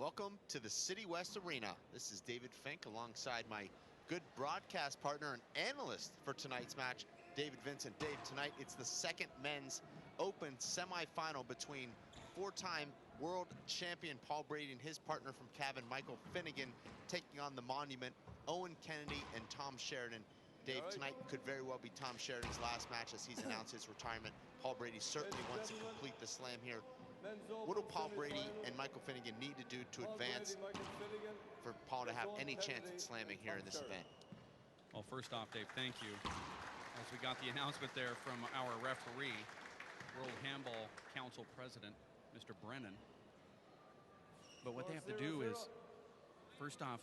Welcome to the City West Arena. This is David Fink alongside my good broadcast partner and analyst for tonight's match, David Vincent. Dave, tonight it's the second men's open semifinal between four-time world champion Paul Brady and his partner from Cavan, Michael Finnegan, taking on the Monument, Owen Kennedy and Tom Sheridan. Dave, tonight could very well be Tom Sheridan's last match as he's announced his retirement. Paul Brady certainly wants to complete the slam here. What do Paul Brady and Michael Finnegan need to do to advance for Paul to have any chance at slamming here in this event? Well, first off, Dave, thank you. As we got the announcement there from our referee, World Handball Council President, Mr. Brennan. But what they have to do is, first off,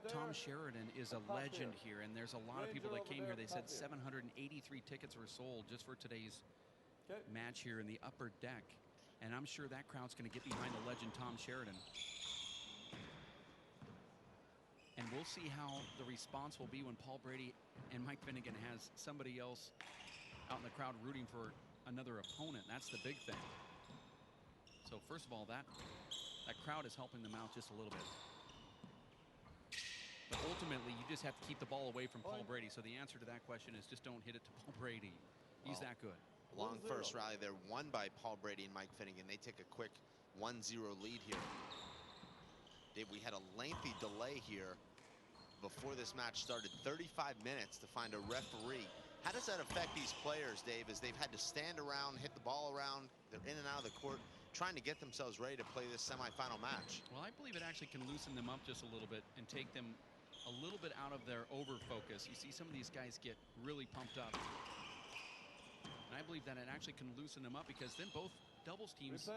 Tom Sheridan is a legend here, and there's a lot of people that came here. They said 783 tickets were sold just for today's match here in the upper deck, and I'm sure that crowd's going to get behind the legend Tom Sheridan. And we'll see how the response will be when Paul Brady and Mike Finnegan has somebody else out in the crowd rooting for another opponent. That's the big thing. So first of all, that crowd is helping them out just a little bit. But ultimately, you just have to keep the ball away from Paul Brady. So the answer to that question is just don't hit it to Paul Brady. He's that good. Long first rally there, won by Paul Brady and Mike Finnegan. They take a quick 1-0 lead here. Dave, we had a lengthy delay here before this match started, 35 minutes to find a referee. How does that affect these players, Dave, as they've had to stand around, hit the ball around, they're in and out of the court, trying to get themselves ready to play this semifinal match? Well, I believe it actually can loosen them up just a little bit and take them a little bit out of their over-focus. You see some of these guys get really pumped up. And I believe that it actually can loosen them up, because then both doubles teams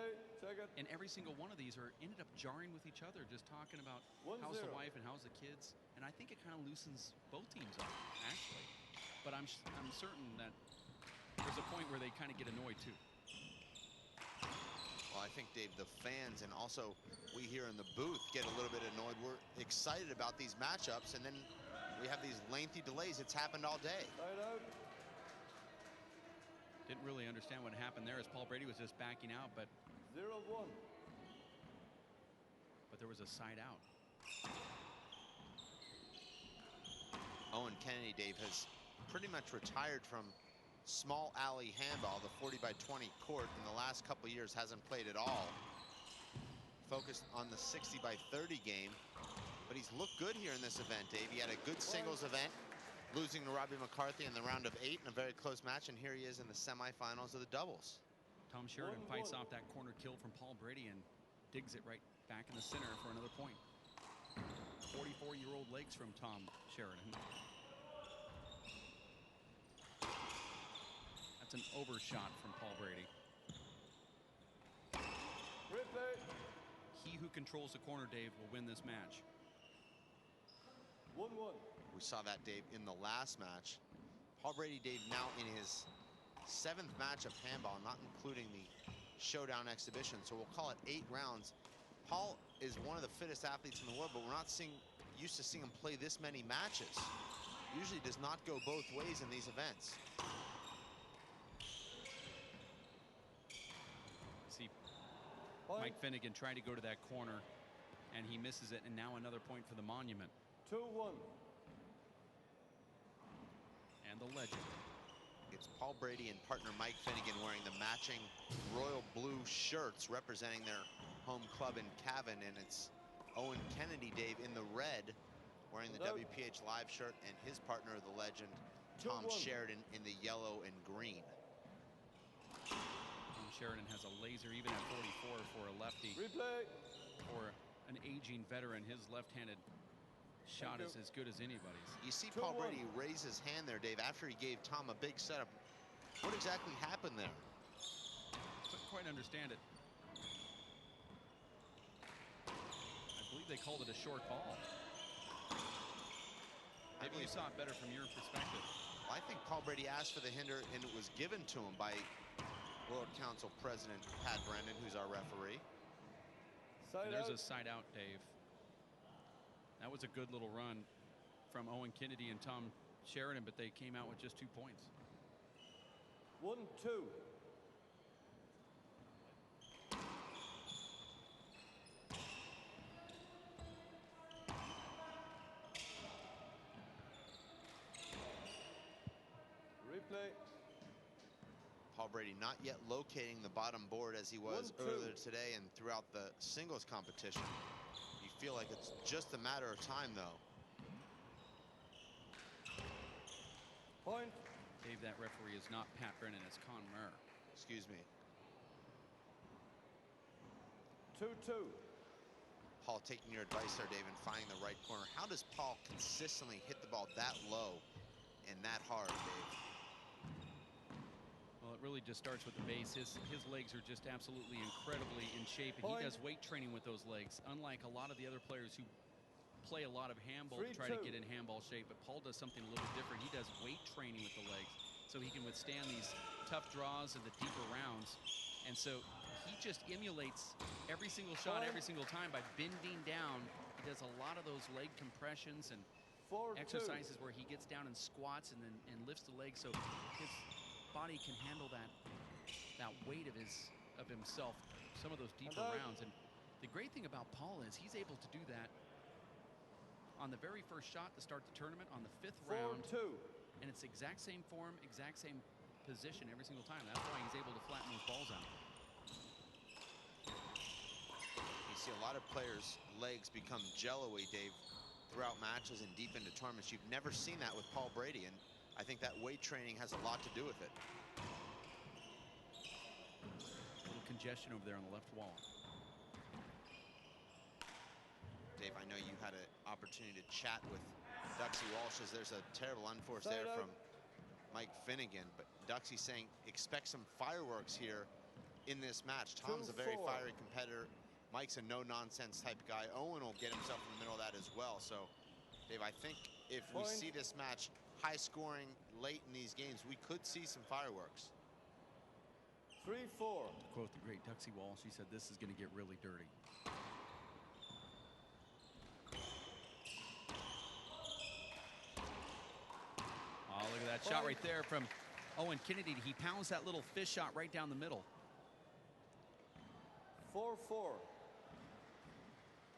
and every single one of these ended up jarring with each other, just talking about how's the wife and how's the kids. And I think it kind of loosens both teams up, actually. But I'm certain that there's a point where they kind of get annoyed, too. Well, I think, Dave, the fans and also we here in the booth get a little bit annoyed. We're excited about these matchups, and then we have these lengthy delays. It's happened all day. Didn't really understand what happened there, as Paul Brady was just backing out, but 0-1. But there was a side out. Owen Kennedy, Dave, has pretty much retired from small alley handball, the 40-by-20 court. In the last couple of years hasn't played at all. Focused on the 60-by-30 game, but he's looked good here in this event, Dave. He had a good singles event, losing to Robbie McCarthy in the round of 8 in a very close match, and here he is in the semifinals of the doubles. Tom Sheridan fights off that corner kill from Paul Brady and digs it right back in the center for another point. 44-year-old legs from Tom Sheridan. That's an overshot from Paul Brady. He who controls the corner, Dave, will win this match. 1-1. We saw that, Dave, in the last match. Paul Brady, Dave, now in his 7th match of handball, not including the showdown exhibition, so we'll call it 8 rounds. Paul is one of the fittest athletes in the world, but we're not used to seeing him play this many matches. Usually does not go both ways in these events. See, Mike Finnegan tried to go to that corner, and he misses it, and now another point for the Monument. 2-1. And the legend. It's Paul Brady and partner Mike Finnegan wearing the matching royal blue shirts representing their home club in Cavan, and it's Owen Kennedy, Dave, in the red wearing the WPH Live shirt, and his partner, the legend Tom Sheridan, in the yellow and green. Tom Sheridan has a laser even at 44 for a lefty. Replay. For an aging veteran, his left-handed shot is as good as anybody's. You see Paul Brady raise his hand there, Dave, after he gave Tom a big setup. What exactly happened there? Couldn't quite understand it. I believe they called it a short ball. Maybe you saw it better from your perspective. Well, I think Paul Brady asked for the hinder, and it was given to him by World Council President Pat Brennan, who's our referee. And there's a side out, Dave. That was a good little run from Owen Kennedy and Tom Sheridan, but they came out with just 2 points. 1-2. Replay. Paul Brady not yet locating the bottom board as he was 1-2. earlier today and throughout the singles competition. You feel like it's just a matter of time, though. Point. Dave, that referee is not Pat Brennan, it's Con Murr. Excuse me. 2-2. Paul taking your advice there, Dave, and finding the right corner. How does Paul consistently hit the ball that low and that hard, Dave? Well, it really just starts with the base. His legs are just absolutely incredibly in shape, and he does weight training with those legs, unlike a lot of the other players who play a lot of handball to try to get in handball shape. But Paul does something a little bit different. He does weight training with the legs so he can withstand these tough draws and the deeper rounds. And so he just emulates every single shot every single time by bending down. He does a lot of those leg compressions and exercises where he gets down and squats and then lifts the leg so his body can handle that weight of himself, some of those deeper rounds. And the great thing about Paul is he's able to do that on the very first shot to start the tournament on the 5th round. And it's the exact same form, exact same position every single time. That's why he's able to flatten those balls out. You see a lot of players' legs become jello-y, Dave, throughout matches and deep into tournaments. You've never seen that with Paul Brady, and I think that weight training has a lot to do with it. A little congestion over there on the left wall. Dave, I know you had an opportunity to chat with Duxie Walsh, as there's a terrible unforced there from Mike Finnegan, but Duxie saying expect some fireworks here in this match. Tom's a very fiery competitor. Mike's a no-nonsense type of guy. Owen will get himself in the middle of that as well. So, Dave, I think if we see this match high-scoring late in these games, we could see some fireworks. 3-4. To quote the great Duxie Walsh, he said, "This is going to get really dirty." Oh, look at that shot right there from Owen Kennedy. He pounds that little fish shot right down the middle. 4-4.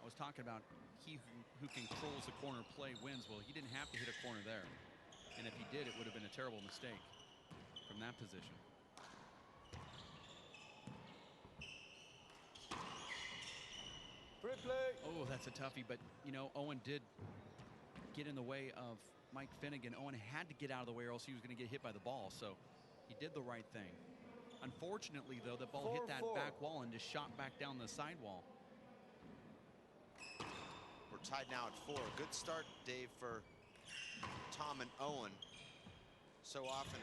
I was talking about he who controls the corner play wins. Well, he didn't have to hit a corner there. And if he did, it would have been a terrible mistake from that position. Replay. Oh, that's a toughie. But, you know, Owen did get in the way of Mike Finnegan. Owen had to get out of the way or else he was going to get hit by the ball. So he did the right thing. Unfortunately, though, the ball hit that back wall and just shot back down the sidewall. We're tied now at 4. Good start, Dave, for Tom and Owen. So often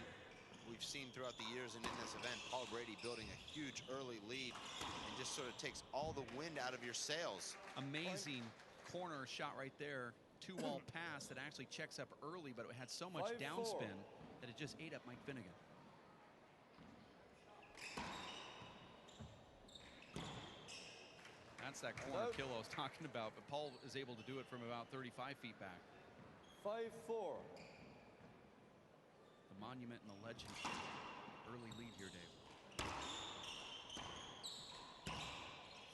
we've seen throughout the years and in this event, Paul Brady building a huge early lead and just sort of takes all the wind out of your sails. Amazing corner shot right there. 2-wall pass that actually checks up early, but it had so much downspin that it just ate up Mike Finnegan. That's that corner kill I was talking about, but Paul is able to do it from about 35 feet back. 5-4. The monument and the legend. Early lead here, Dave.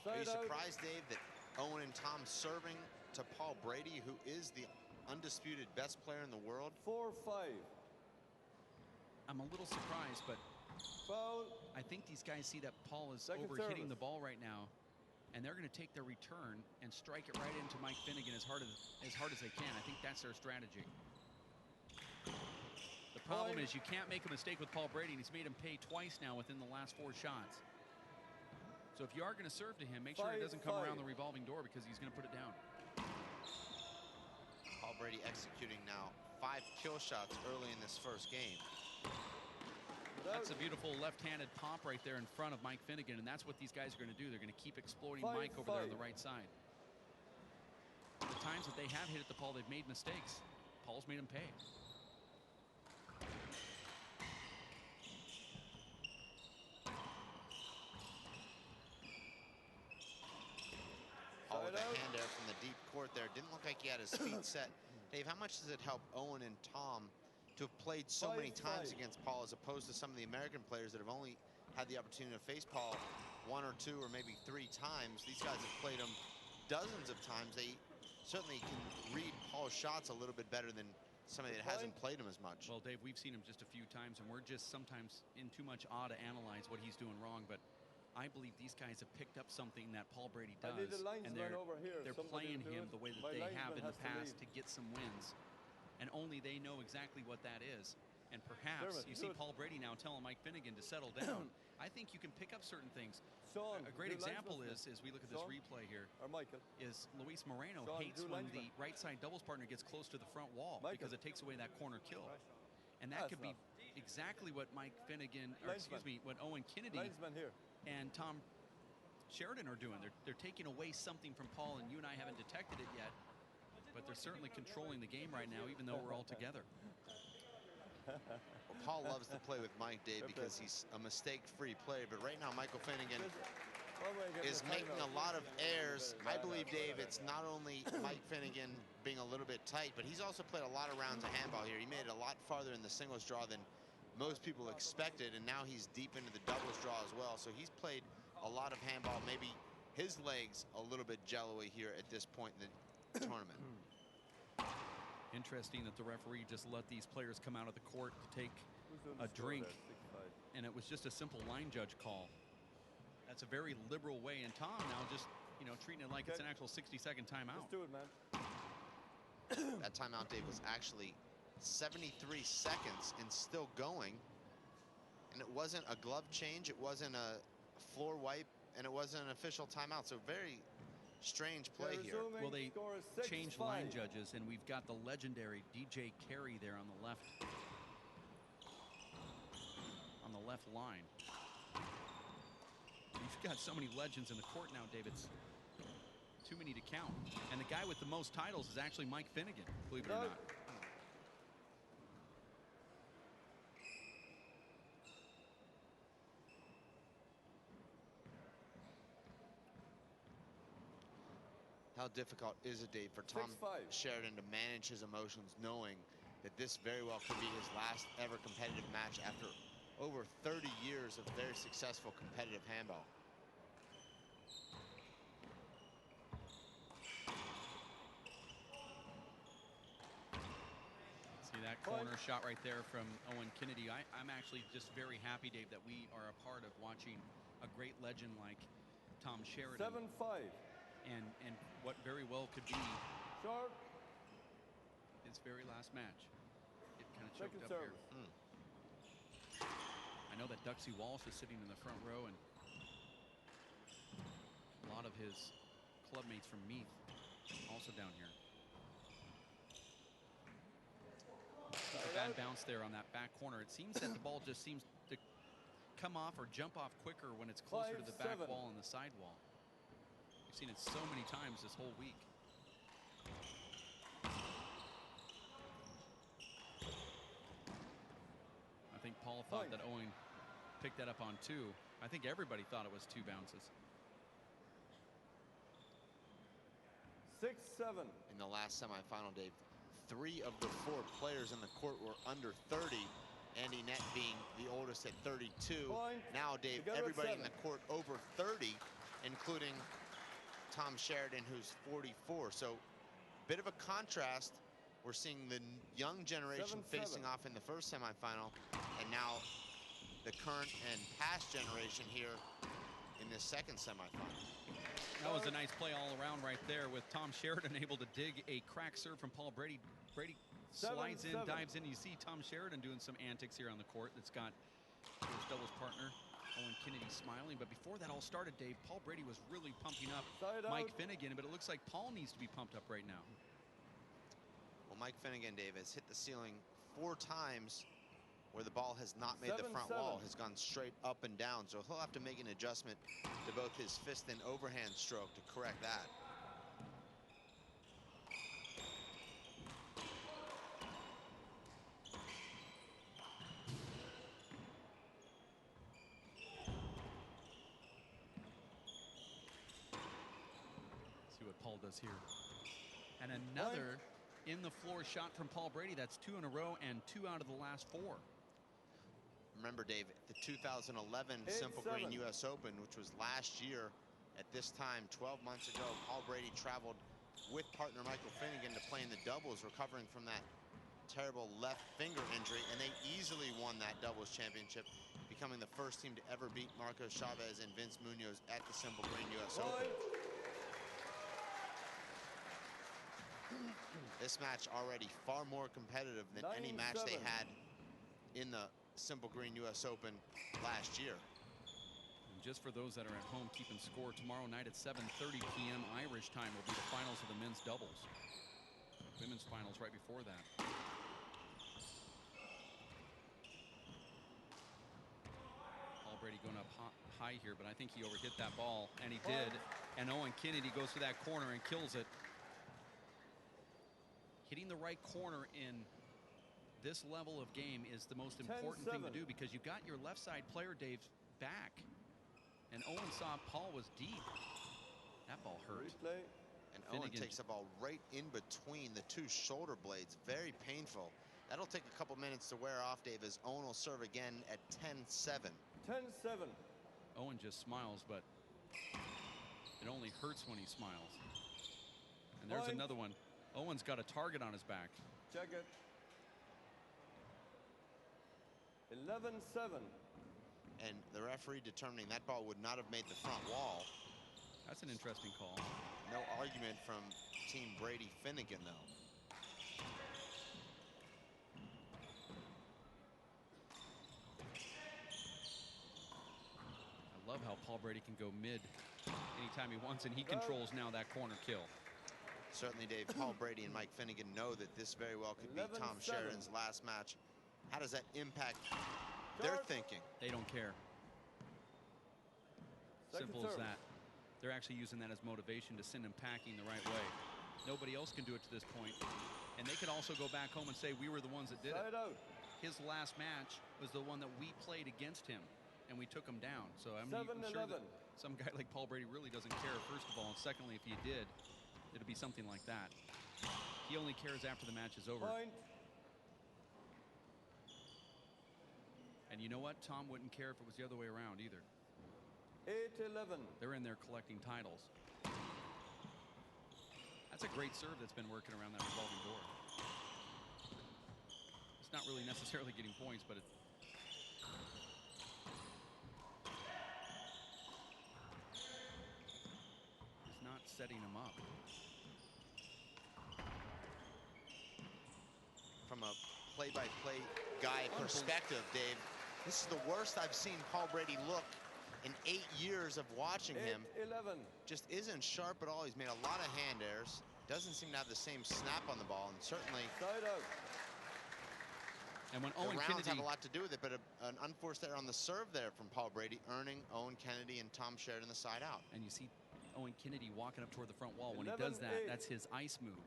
Are you surprised, Dave, that Owen and Tom serving to Paul Brady, who is the undisputed best player in the world? 4-5. I'm a little surprised, but Foul. I think these guys see that Paul is Second overhitting service. the ball right now, and they're going to take their return and strike it right into Mike Finnegan as hard as they can. I think that's their strategy. The problem is you can't make a mistake with Paul Brady, and he's made him pay twice now within the last 4 shots. So if you are going to serve to him, make sure it doesn't come around the revolving door because he's going to put it down. Paul Brady executing now 5 kill shots early in this first game. That's a beautiful left-handed pop right there in front of Mike Finnegan, and that's what these guys are going to do. They're going to keep exploiting Mike over there on the right side. The times that they have hit at the Paul, they've made mistakes. Paul's made them pay. Paul with a hand there from the deep court there. Didn't look like he had his feet set. Dave, how much does it help Owen and Tom to have played so many times against Paul as opposed to some of the American players that have only had the opportunity to face Paul 1 or 2 or maybe 3 times? These guys have played him dozens of times. They certainly can read Paul's shots a little bit better than somebody that hasn't played him as much. Well, Dave, we've seen him just a few times, and we're just sometimes in too much awe to analyze what he's doing wrong. But I believe these guys have picked up something that Paul Brady does, and they're playing him the way that they have in the past to get some wins. And only they know exactly what that is. And perhaps you see Paul Brady now telling Mike Finnegan to settle down. I think you can pick up certain things. A great example is, as we look at this replay here, is Luis Moreno hates when the right side doubles partner gets close to the front wall because it takes away that corner kill. And that could be exactly what Mike Finnegan, or excuse me, what Owen Kennedy and Tom Sheridan are doing. They're taking away something from Paul, and you and I haven't detected it yet. But they're certainly controlling the game right now, even though we're all together. Well, Paul loves to play with Mike, Dave, because he's a mistake-free player. But right now, Michael Finnegan is making a lot of errors. I believe, Dave, it's not only Mike Finnegan being a little bit tight, but he's also played a lot of rounds of handball here. He made it a lot farther in the singles draw than most people expected, and now he's deep into the doubles draw as well. So he's played a lot of handball. Maybe his legs a little bit jello-y here at this point in the tournament. Interesting that the referee just let these players come out of the court to take a drink, and it was just a simple line judge call. That's a very liberal way, and Tom now just, treating it like it's an actual 60-second timeout. Let's do it, man. That timeout, Dave, was actually 73 seconds and still going, and it wasn't a glove change, it wasn't a floor wipe, and it wasn't an official timeout. So very strange play here. Well, they changed line judges, and we've got the legendary DJ Carey there on the left line. You've got so many legends in the court now, David. It's too many to count. And the guy with the most titles is actually Mike Finnegan, believe it or not. How difficult is it, Dave, for Tom Sheridan to manage his emotions, knowing that this very well could be his last ever competitive match after over 30 years of very successful competitive handball? See that corner shot right there from Owen Kennedy. I'm actually just very happy, Dave, that we are a part of watching a great legend like Tom Sheridan. 7-5. And what very well could be his very last match. It kind of choked up here. I know that Duxie Walsh is sitting in the front row, and a lot of his clubmates from Meath also down here. A bad bounce there on that back corner. It seems that the ball just seems to come off or jump off quicker when it's closer to the back wall and the side wall. We've seen it so many times this whole week. I think Paul thought that Owen picked that up on 2. I think everybody thought it was 2 bounces. 6-7. In the last semifinal, Dave, 3 of the 4 players in the court were under 30. Andy Nett being the oldest at 32. Now, Dave, everybody in the court over 30, including Tom Sheridan, who's 44. So, bit of a contrast. We're seeing the young generation facing off in the first semifinal, and now the current and past generation here in this second semifinal. That was a nice play all around right there, with Tom Sheridan able to dig a crack serve from Paul Brady. Brady slides in, dives in. You see Tom Sheridan doing some antics here on the court. That's got his doubles partner Owen Kennedy smiling. But before that all started, Dave, Paul Brady was really pumping up Mike Finnegan, but it looks like Paul needs to be pumped up right now. Well, Mike Finnegan, Dave, has hit the ceiling 4 times where the ball has not made the front wall, has gone straight up and down. So he'll have to make an adjustment to both his fist and overhand stroke to correct that. See what Paul does here. And another in the floor shot from Paul Brady. That's 2 in a row and 2 out of the last 4. Remember, Dave, the 2011 Simple Green U.S. Open, which was last year at this time, 12 months ago, Paul Brady traveled with partner Michael Finnegan to play in the doubles, recovering from that terrible left finger injury, and they easily won that doubles championship, becoming the first team to ever beat Marco Chavez and Vince Munoz at the Simple Green US Open. This match already far more competitive than any match they had in the Simple Green US Open last year. And just for those that are at home keeping score, tomorrow night at 7:30 p.m. Irish time will be the finals of the men's doubles. Women's finals right before that. Paul Brady going up high here, but I think he overhit that ball, and he did. And Owen Kennedy goes to that corner and kills it. Hitting the right corner in this level of game is the most important thing to do, because you got your left side player, Dave, back. And Owen saw Paul was deep. That ball hurt. And Finnegan. Owen takes the ball right in between the two shoulder blades. Very painful. That'll take a couple minutes to wear off, Dave, as Owen will serve again at 10-7. 10-7. Owen just smiles, but it only hurts when he smiles. And there's another one. Owen's got a target on his back. Check it. 11-7. And the referee determining that ball would not have made the front wall. That's an interesting call. No argument from Team Brady Finnegan, though. I love how Paul Brady can go mid anytime he wants, and he controls now that corner kill. Certainly, Dave, Paul Brady and Mike Finnegan know that this very well could be Tom Sheridan's last match. How does that impact their thinking? They don't care. Simple as that. They're actually using that as motivation to send him packing the right way. Nobody else can do it to this point. And they could also go back home and say, we were the ones that did it. His last match was the one that we played against him, and we took him down. So I'm sure that some guy like Paul Brady really doesn't care, first of all. And secondly, if he did, it'd be something like that. He only cares after the match is over. And you know what? Tom wouldn't care if it was the other way around either. 8-11. They're in there collecting titles. That's a great serve that's been working around that revolving door. It's not really necessarily getting points, but it's not setting him up. From a play-by-play guy perspective, Dave, this is the worst I've seen Paul Brady look in 8 years of watching him. 8-11. Just isn't sharp at all. He's made a lot of hand errors. Doesn't seem to have the same snap on the ball, and certainly side out. And when the Owen rounds Kennedy have a lot to do with it, but an unforced error on the serve there from Paul Brady, earning Owen Kennedy and Tom Sheridan the side out. And you see Owen Kennedy walking up toward the front wall. When he does that, that's his ice move.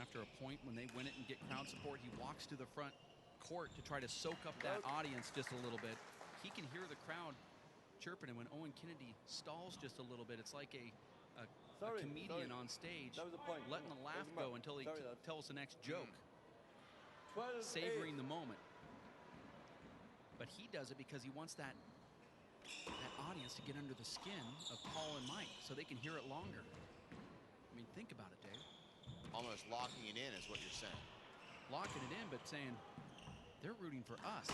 After a point, when they win it and get crowd support, he walks to the front court to try to soak up that audience just a little bit. He can hear the crowd chirping, and when Owen Kennedy stalls just a little bit, it's like a comedian on stage letting the laugh go until he tells the next joke, savoring the moment. But he does it because he wants that audience to get under the skin of Paul and Mike so they can hear it longer. I mean, think about it, Dave. Almost locking it in is what you're saying. Locking it in, but saying they're rooting for us.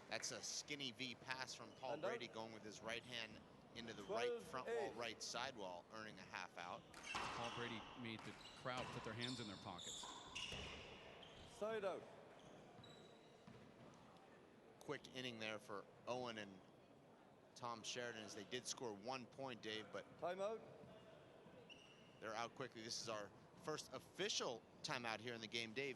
That's a skinny V pass from Paul Brady, going with his right hand into the right front wall, right sidewall, earning a half out. Paul Brady made the crowd put their hands in their pockets. Side out. Quick inning there for Owen and Tom Sheridan, as they did score 1 point, Dave, but timeout. They're out quickly. This is our first official timeout here in the game. Dave,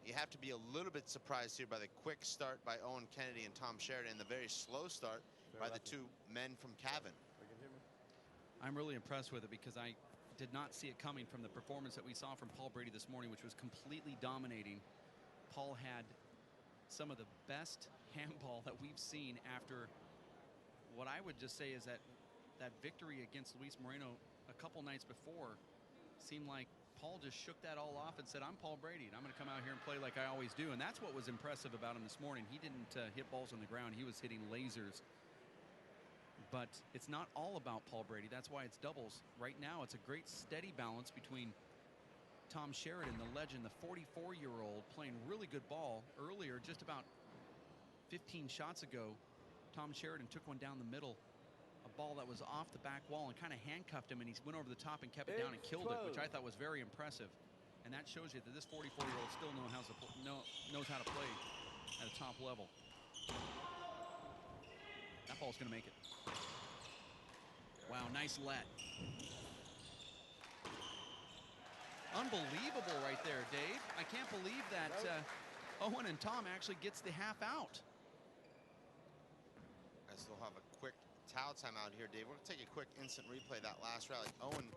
you have to be a little bit surprised here by the quick start by Owen Kennedy and Tom Sheridan, and the very slow start by the two men from Cavan. I'm really impressed with it because I did not see it coming from the performance that we saw from Paul Brady this morning, which was completely dominating. Paul had some of the best handball that we've seen after what I would just say is that victory against Luis Moreno a couple nights before seemed like Paul just shook that all off and said, I'm Paul Brady, and I'm going to come out here and play like I always do. And that's what was impressive about him this morning. He didn't hit balls on the ground. He was hitting lasers, But it's not all about Paul Brady. That's why it's doubles. Right now, it's a great steady balance between Tom Sheridan, the legend, the 44-year-old, playing really good ball. Earlier, just about 15 shots ago, Tom Sheridan took one down the middle, a ball that was off the back wall, and kind of handcuffed him, and he went over the top and kept it down and killed it, which I thought was very impressive. And that shows you that this 44-year-old still knows how to play at a top level. That ball's going to make it. Wow, nice let. Unbelievable right there, Dave. I can't believe that Owen and Tom actually gets the half out. I still have a quick towel timeout here, Dave. We're going to take a quick instant replay of that last rally. Owen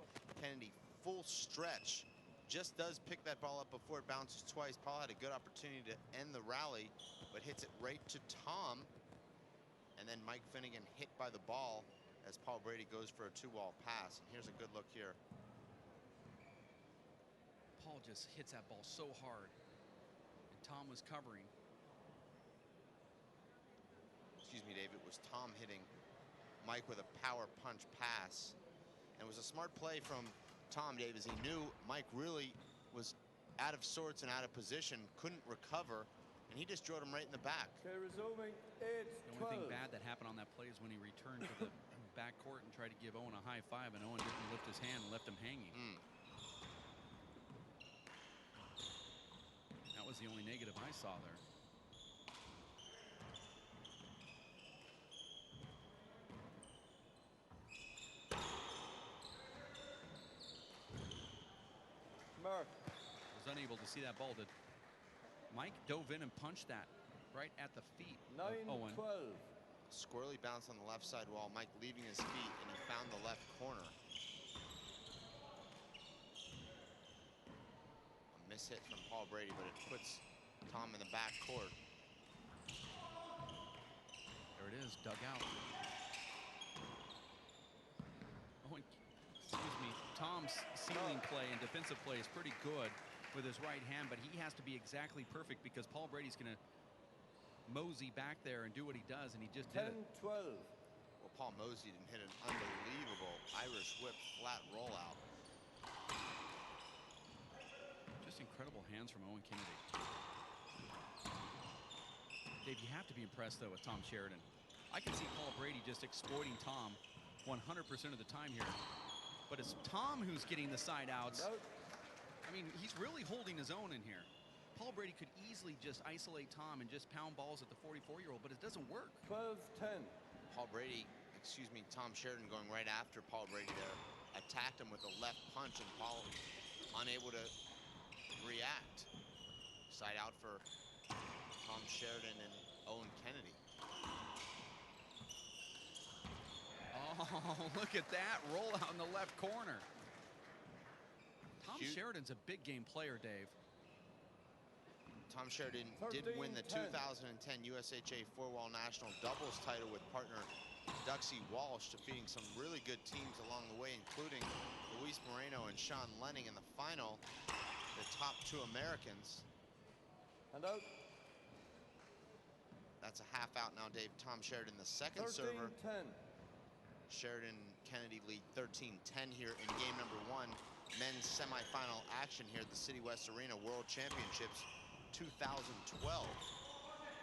Kennedy, full stretch, just does pick that ball up before it bounces twice. Paul had a good opportunity to end the rally, but hits it right to Tom. And then Mike Finnegan hit by the ball as Paul Brady goes for a two-wall pass. And here's a good look here. Paul just hits that ball so hard. And Tom was covering. Excuse me, Dave. It was Tom hitting Mike with a power punch pass. And it was a smart play from Tom, Dave, as he knew Mike really was out of sorts and out of position, couldn't recover, and he just drilled him right in the back. Okay, resuming The only 8-12. thing bad that happened on that play is when he returned to the back court and tried to give Owen a high five, and Owen didn't lift his hand and left him hanging. That was the only negative I saw there. Mark. Was unable to see that ball. Mike dove in and punched that right at the feet of Owen. 9-12. Squirrely bounce on the left side wall, Mike leaving his feet, and he found the left corner. A mishit from Paul Brady, but it puts Tom in the back court. There it is, dug out. Owen, excuse me, Tom's ceiling play and defensive play is pretty good with his right hand, but he has to be exactly perfect because Paul Brady's going to mosey back there and do what he does, and he just did it. 10-12. Well, Paul Mosey didn't hit an unbelievable Irish whip flat rollout. Just incredible hands from Owen Kennedy. Dave, you have to be impressed, though, with Tom Sheridan. I can see Paul Brady just exploiting Tom 100% of the time here. But it's Tom who's getting the side outs. Out. I mean, he's really holding his own in here. Paul Brady could easily just isolate Tom and just pound balls at the 44-year-old, but it doesn't work. 12-10. Tom Sheridan going right after Paul Brady there. Attacked him with a left punch, and Paul unable to react. Side out for Tom Sheridan and Owen Kennedy. Oh, look at that roll out in the left corner. Tom Sheridan's a big game player, Dave. Tom Sheridan did win the 2010 USHA four-wall national doubles title with partner Duxie Walsh, defeating some really good teams along the way, including Luis Moreno and Sean Lenning in the final, the top two Americans. And out. That's a half out now, Dave. Tom Sheridan, the second 13-10. server. Sheridan Kennedy lead 13-10 here in game number one. Men's semifinal action here at the City West Arena World Championships 2012.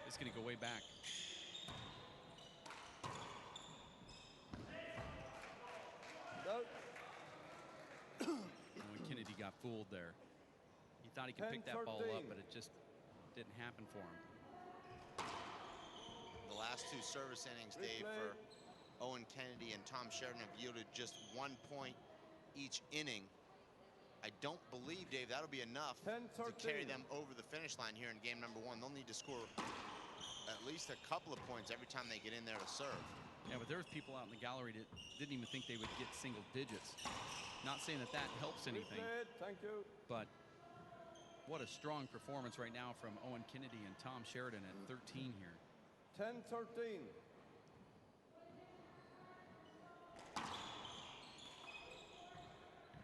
It's going to go way back. Out. When Kennedy got fooled there. He thought he could pick that ball up, but it just didn't happen for him. The last two service innings, Dave, for Owen Kennedy and Tom Sheridan have yielded just 1 point each inning. I don't believe, Dave, that'll be enough to carry them over the finish line here in game number one. They'll need to score at least a couple of points every time they get in there to serve. Yeah, but there's people out in the gallery that didn't even think they would get single digits. Not saying that that helps anything. Thank you. But what a strong performance right now from Owen Kennedy and Tom Sheridan at 13 here. 10-13.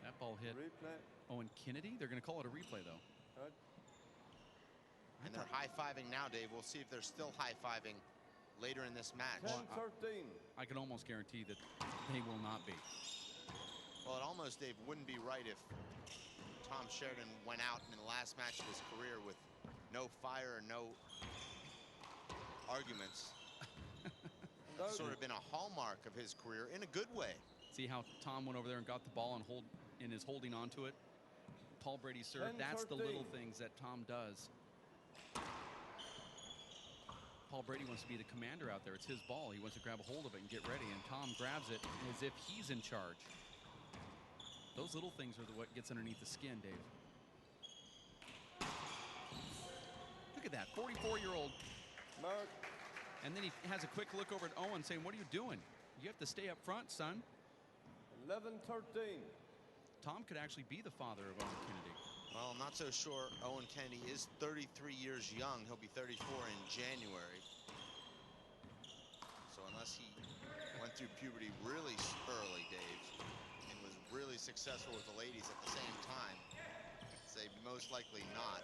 That ball hit Replay. Owen Kennedy. They're going to call it a replay, though. Right. And they're high-fiving now, Dave. We'll see if they're still high-fiving later in this match. 10-13. I can almost guarantee that they will not be. Well, it almost, Dave, wouldn't be right if Tom Sheridan went out in the last match of his career with no fire and no arguments. Out. Sort of been a hallmark of his career in a good way. See how Tom went over there and got the ball and is holding on to it. Paul Brady served. That's the little things that Tom does. Paul Brady wants to be the commander out there. It's his ball. He wants to grab a hold of it and get ready. And Tom grabs it as if he's in charge. Those little things are what gets underneath the skin, Dave. Look at that, 44-year-old. Mark. And then he has a quick look over at Owen saying, what are you doing? You have to stay up front, son. 11-13. Tom could actually be the father of Owen Kennedy. Well, I'm not so sure. Owen Kennedy is 33 years young. He'll be 34 in January. So unless he went through puberty really early, Dave, and was really successful with the ladies at the same time, I'd say most likely not.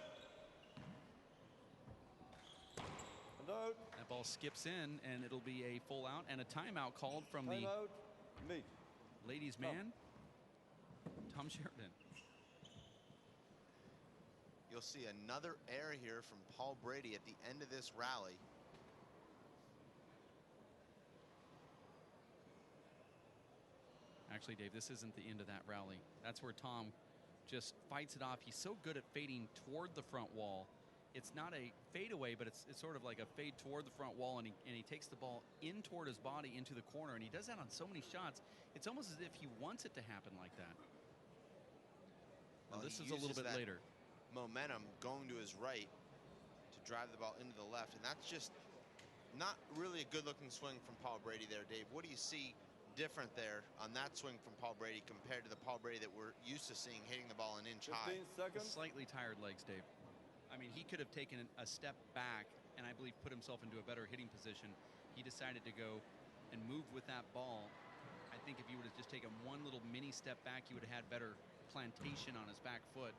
And out. That ball skips in, and it'll be a full out and a timeout called from the Timeout. Meet. ladies' man, Tom Sheridan. You'll see another error here from Paul Brady at the end of this rally. Actually, Dave, this isn't the end of that rally. That's where Tom just fights it off. He's so good at fading toward the front wall. It's not a fadeaway, but it's sort of like a fade toward the front wall, and he takes the ball in toward his body into the corner, and he does that on so many shots. It's almost as if he wants it to happen like that. Well, this is a little bit later. Momentum going to his right to drive the ball into the left, and that's just not really a good-looking swing from Paul Brady there, Dave. What do you see different there on that swing from Paul Brady compared to the Paul Brady that we're used to seeing hitting the ball an inch high? 15 seconds. Slightly tired legs, Dave. I mean, he could have taken a step back and I believe put himself into a better hitting position. He decided to go and move with that ball. I think if you would have just taken one little mini step back, he would have had better plantation on his back foot.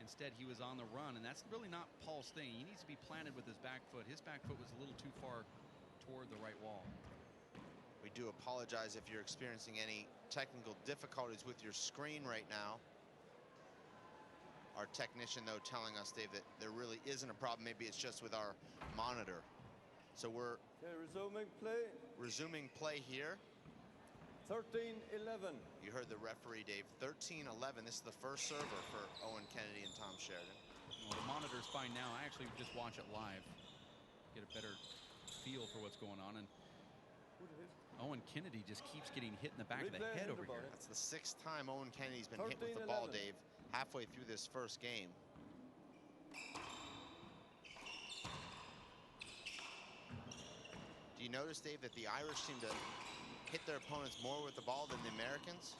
Instead, he was on the run, and that's really not Paul's thing. He needs to be planted with his back foot. His back foot was a little too far toward the right wall. We do apologize if you're experiencing any technical difficulties with your screen right now. Our technician, though, telling us, Dave, that there really isn't a problem. Maybe it's just with our monitor. So we're resuming play here. 13-11. You heard the referee, Dave. 13-11. This is the first server for Owen Kennedy and Tom Sheridan. Well, the monitor's fine now. I actually just watch it live, get a better feel for what's going on. And Owen Kennedy just keeps getting hit in the back of the head over here. That's the 6th time Owen Kennedy's been hit with the ball, Dave, halfway through this first game. Do you notice, Dave, that the Irish seem to hit their opponents more with the ball than the Americans?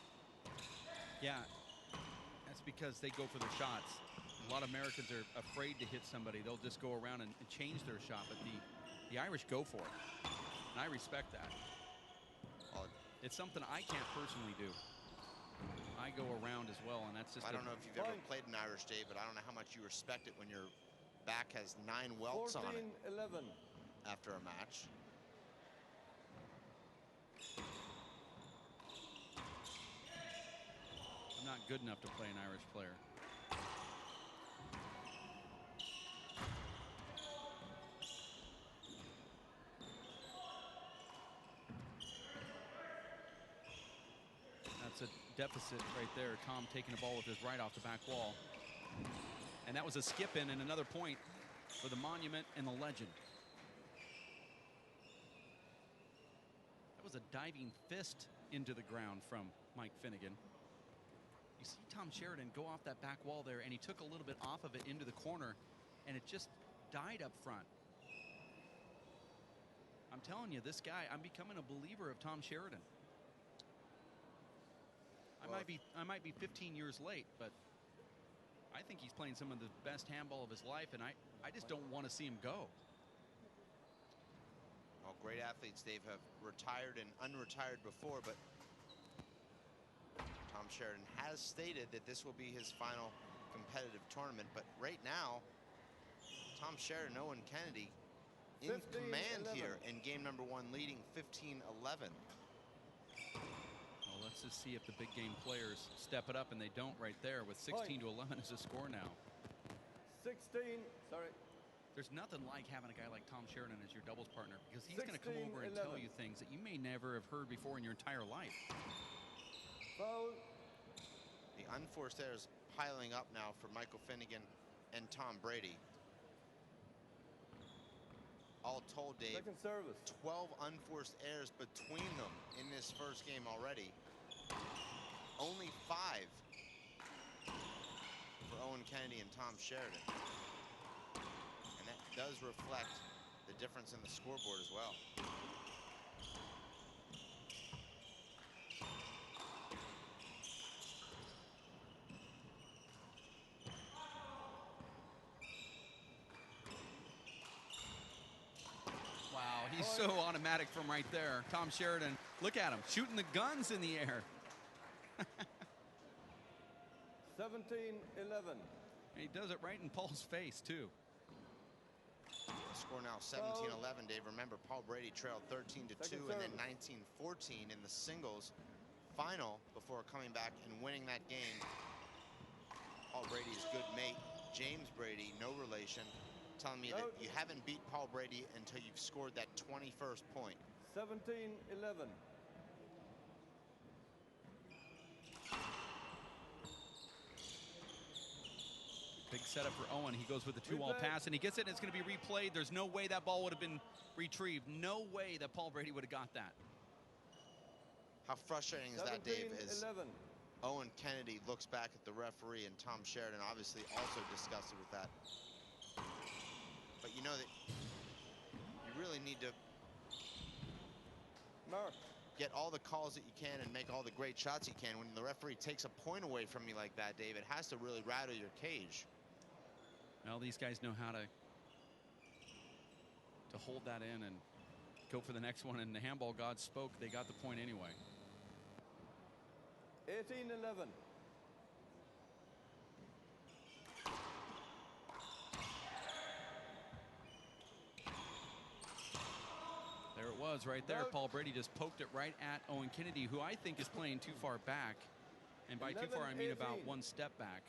Yeah, that's because they go for their shots. A lot of Americans are afraid to hit somebody. They'll just go around and change their shot, but the Irish go for it. And I respect that. Well, it's something I can't personally do. I go around as well, and that's just... I don't know if you've ever played an Irish, Dave, but I don't know how much you respect it when your back has 9 welts on it 14-11. after a match. I'm not good enough to play an Irish player. That's a deficit right there. Tom taking the ball with his right off the back wall. And that was a skip in and another point for the monument and the legend. That was a diving fist into the ground from Mike Finnegan. You see Tom Sheridan go off that back wall there, and he took a little bit off of it into the corner, and it just died up front. I'm telling you, this guy, I'm becoming a believer of Tom Sheridan. Well, I might be 15 years late, but I think he's playing some of the best handball of his life, and I just don't want to see him go. Well, great athletes, Dave, have retired and unretired before, but Tom Sheridan has stated that this will be his final competitive tournament. But right now, Tom Sheridan and Owen Kennedy in 15-11. command here in game number 1, leading 15-11. Well, let's just see if the big game players step it up, and they don't right there with 16-11 as a score now. 16, sorry. There's nothing like having a guy like Tom Sheridan as your doubles partner, because he's going to come over and 16-11. tell you things that you may never have heard before in your entire life. Foul. The unforced errors piling up now for Michael Finnegan and Tom Brady. All told, Dave, Second service. 12 unforced errors between them in this first game already. Only 5 for Owen Kennedy and Tom Sheridan. And that does reflect the difference in the scoreboard as well. Wow, he's so automatic from right there. Tom Sheridan, look at him, shooting the guns in the air. 17-11. And he does it right in Paul's face, too. The score now 17-11, Dave. Remember, Paul Brady trailed 13-2 and then 19-14 in the singles final before coming back and winning that game. Paul Brady's good mate, James Brady, no relation, telling me that you haven't beat Paul Brady until you've scored that 21st point. 17-11. Big setup for Owen. He goes with the 2-wall pass, and he gets it, and it's going to be replayed. There's no way that ball would have been retrieved. No way that Paul Brady would have got that. How frustrating is that, Dave? As 11. Owen Kennedy looks back at the referee, and Tom Sheridan obviously also disgusted with that. But you know that you really need to get all the calls that you can and make all the great shots you can. When the referee takes a point away from you like that, Dave, it has to really rattle your cage. Well, these guys know how to hold that in and go for the next one, and the handball gods spoke. They got the point anyway. 18-11. There it was right there. Paul Brady just poked it right at Owen Kennedy, who I think is playing too far back. And by too far, I mean about 1 step back.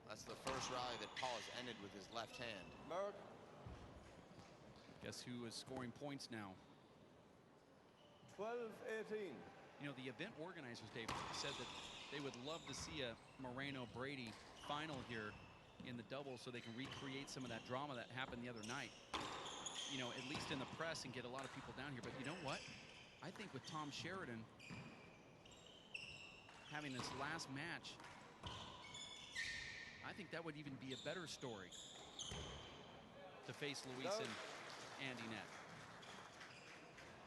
That's the first rally that Paul has ended with his left hand. Guess who is scoring points now? 12-18. You know, the event organizers, Dave, said that they would love to see a Moreno-Brady final here in the double so they can recreate some of that drama that happened the other night. You know, at least in the press, and get a lot of people down here. But you know what? I think with Tom Sheridan having this last match, I think that would even be a better story to face Luis and Andy Net.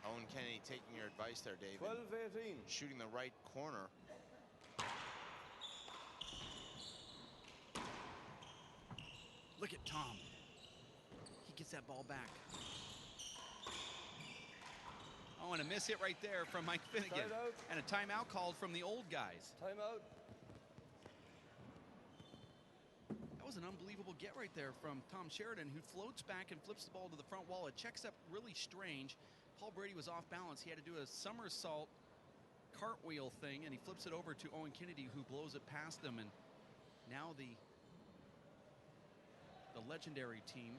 Owen Kennedy taking your advice there, Dave. 12-18. Shooting the right corner. Look at Tom. He gets that ball back. Oh, and a miss hit right there from Mike Finnegan. And a timeout called from the old guys. Timeout. That was an unbelievable get right there from Tom Sheridan, who floats back and flips the ball to the front wall. It checks up really strange. Paul Brady was off balance. He had to do a somersault cartwheel thing, and he flips it over to Owen Kennedy, who blows it past him. And now the legendary team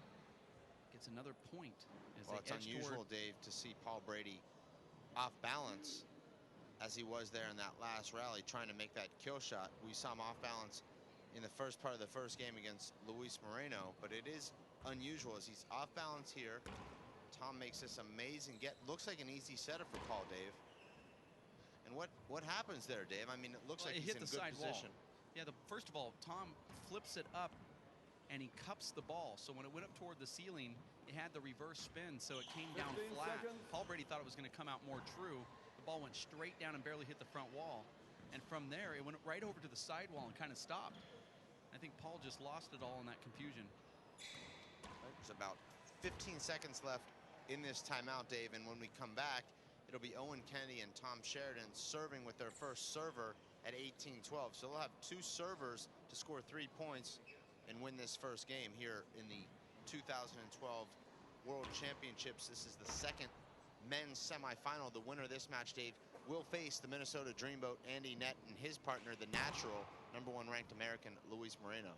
gets another point. Well, it's unusual, Dave, to see Paul Brady off balance as he was there in that last rally trying to make that kill shot. We saw him off balance in the first part of the first game against Luis Moreno, but it is unusual as he's off balance here. Tom makes this amazing get. Looks like an easy setup for Paul, Dave. And what happens there, Dave? I mean, it looks like he's in good position. Yeah, first of all, Tom flips it up and he cups the ball. So when it went up toward the ceiling, it had the reverse spin, so it came down flat. Paul Brady thought it was going to come out more true. The ball went straight down and barely hit the front wall. And from there, it went right over to the sidewall and kind of stopped. I think Paul just lost it all in that confusion. There's about 15 seconds left in this timeout, Dave, and when we come back, it'll be Owen Kennedy and Tom Sheridan serving with their first server at 18-12. So they'll have 2 servers to score 3 points and win this first game here in the 2012 World Championships. This is the second men's semifinal. The winner of this match, Dave, will face the Minnesota Dreamboat Andy Nett and his partner, the natural #1 ranked American Luis Moreno.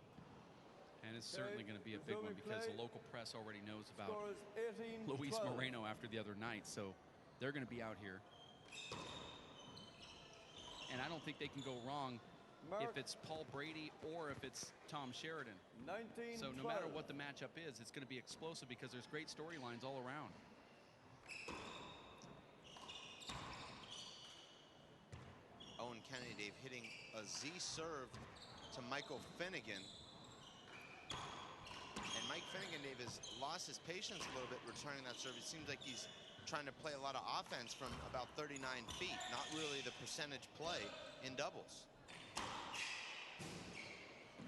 And it's certainly going to be a big one because the local press already knows about Score is 18-12. Luis Moreno after the other night, so they're going to be out here. And I don't think they can go wrong if it's Paul Brady or if it's Tom Sheridan. 19-12. So no matter what the matchup is, it's going to be explosive because there's great storylines all around. Owen Kennedy, Dave, hitting a Z serve to Michael Finnegan. And Mike Finnegan, Dave, has lost his patience a little bit returning that serve. It seems like he's trying to play a lot of offense from about 39 feet, not really the percentage play in doubles.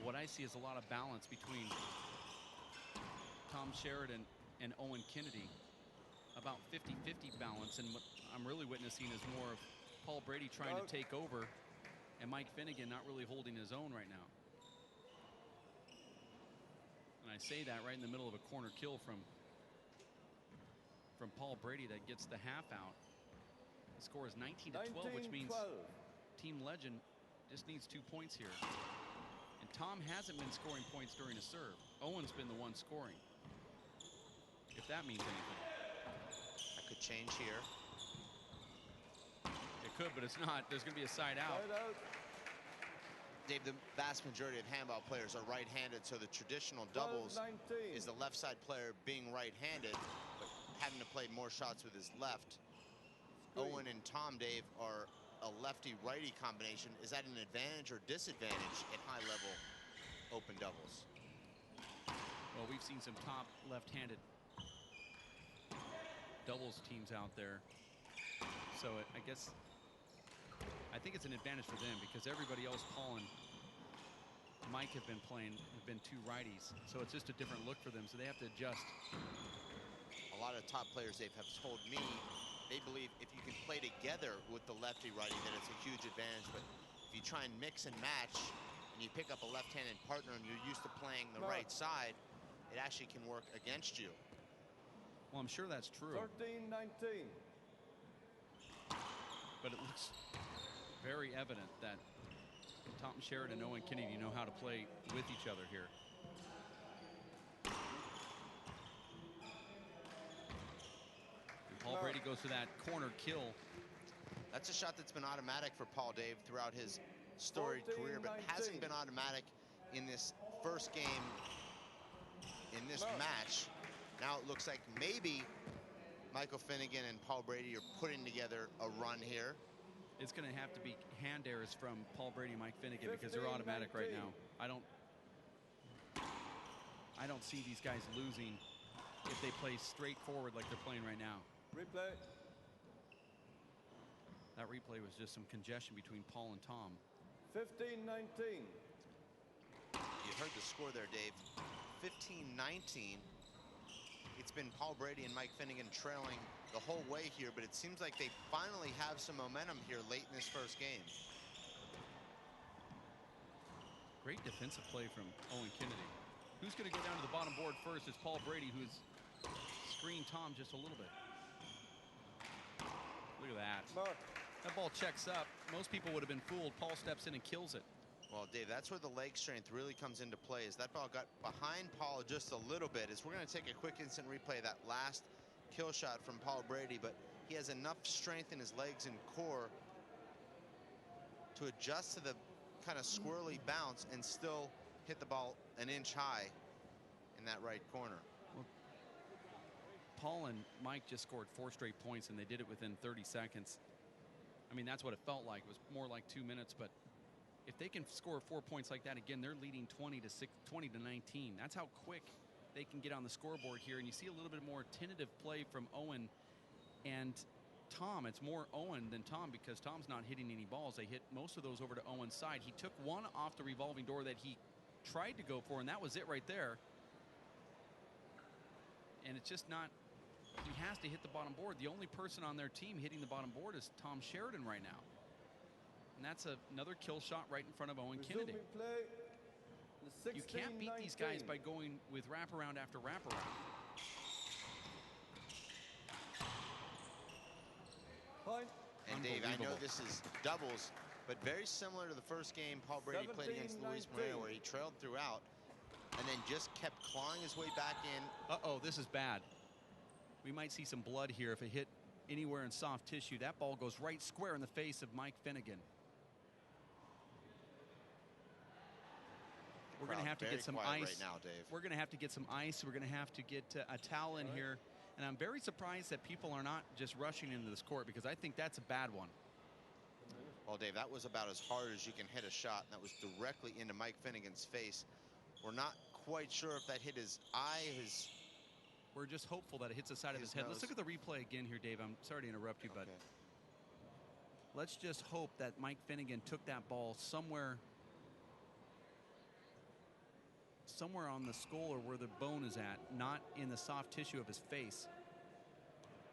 What I see is a lot of balance between Tom Sheridan and Owen Kennedy. About 50-50 balance, and what I'm really witnessing is more of Paul Brady trying to take over and Mike Finnegan not really holding his own right now. And I say that right in the middle of a corner kill from Paul Brady that gets the half out. The score is 19-12, which means Team Legend just needs 2 points here. And Tom hasn't been scoring points during a serve. Owen's been the one scoring, if that means anything. That could change here. It could, but it's not. There's going to be a side out. Dave, the vast majority of handball players are right-handed, so the traditional doubles is the left side player being right-handed, but having to play more shots with his left. Owen and Tom, Dave, are a lefty-righty combination. Is that an advantage or disadvantage at high-level open doubles? Well, we've seen some top left-handed doubles teams out there. So I think it's an advantage for them because everybody else, Paul and Mike have been playing, have been two righties. So it's just a different look for them. So they have to adjust. A lot of top players, Dave, have told me they believe if you can play together with the lefty-righty, that it's a huge advantage. But if you try and mix and match and you pick up a left-handed partner and you're used to playing the right side, it actually can work against you. Well, I'm sure that's true. 13-19. But it looks very evident that Tom Sheridan and Owen Kennedy know how to play with each other here. And Paul Brady goes to that corner kill. That's a shot that's been automatic for Paul, Dave, throughout his storied career, but hasn't been automatic in this first game, in this match. Now it looks like maybe Michael Finnegan and Paul Brady are putting together a run here. It's going to have to be hand errors from Paul Brady and Mike Finnegan because they're automatic right now. I don't see these guys losing if they play straight forward like they're playing right now. Replay. That replay was just some congestion between Paul and Tom. 15-19. You heard the score there, Dave. 15-19. It's been Paul Brady and Mike Finnegan trailing the whole way here, but it seems like they finally have some momentum here late in this first game. Great defensive play from Owen Kennedy. Who's going to go down to the bottom board first? It's Paul Brady, who's screened Tom just a little bit. Look at that. That ball checks up. Most people would have been fooled. Paul steps in and kills it. Well, Dave, that's where the leg strength really comes into play, as that ball got behind Paul just a little bit. As we're going to take a quick instant replay of that last kill shot from Paul Brady, but he has enough strength in his legs and core to adjust to the kind of squirrely bounce and still hit the ball an inch high in that right corner. Well, Paul and Mike just scored 4 straight points, and they did it within 30 seconds. I mean, that's what it felt like. It was more like 2 minutes, but if they can score 4 points like that again, they're leading 20-19. That's how quick they can get on the scoreboard here. And you see a little bit more tentative play from Owen and Tom. It's more Owen than Tom because Tom's not hitting any balls. They hit most of those over to Owen's side. He took one off the revolving door that he tried to go for, and that was it right there. And it's just not, he has to hit the bottom board. The only person on their team hitting the bottom board is Tom Sheridan right now. And that's another kill shot right in front of Owen Kennedy. You can't beat these guys by going with wraparound after wraparound. Point. And Dave, I know Unbelievable. this is doubles, but very similar to the first game Paul Brady played against Luis 17-19. Moreno, where he trailed throughout and then just kept clawing his way back in. Uh-oh, this is bad. We might see some blood here if it hit anywhere in soft tissue. That ball goes right square in the face of Mike Finnegan. We're going to have to get some ice right now, Dave. We're going to have to get some ice. We're going to have to get a towel in here. And I'm very surprised that people are not just rushing into this court, because I think that's a bad one. Well, Dave, that was about as hard as you can hit a shot, and that was directly into Mike Finnegan's face. We're not quite sure if that hit his eye, We're just hopeful that it hits the side of his head. nose. Let's look at the replay again here, Dave. I'm sorry to interrupt you, but Okay. let's just hope that Mike Finnegan took that ball somewhere on the skull or where the bone is at, not in the soft tissue of his face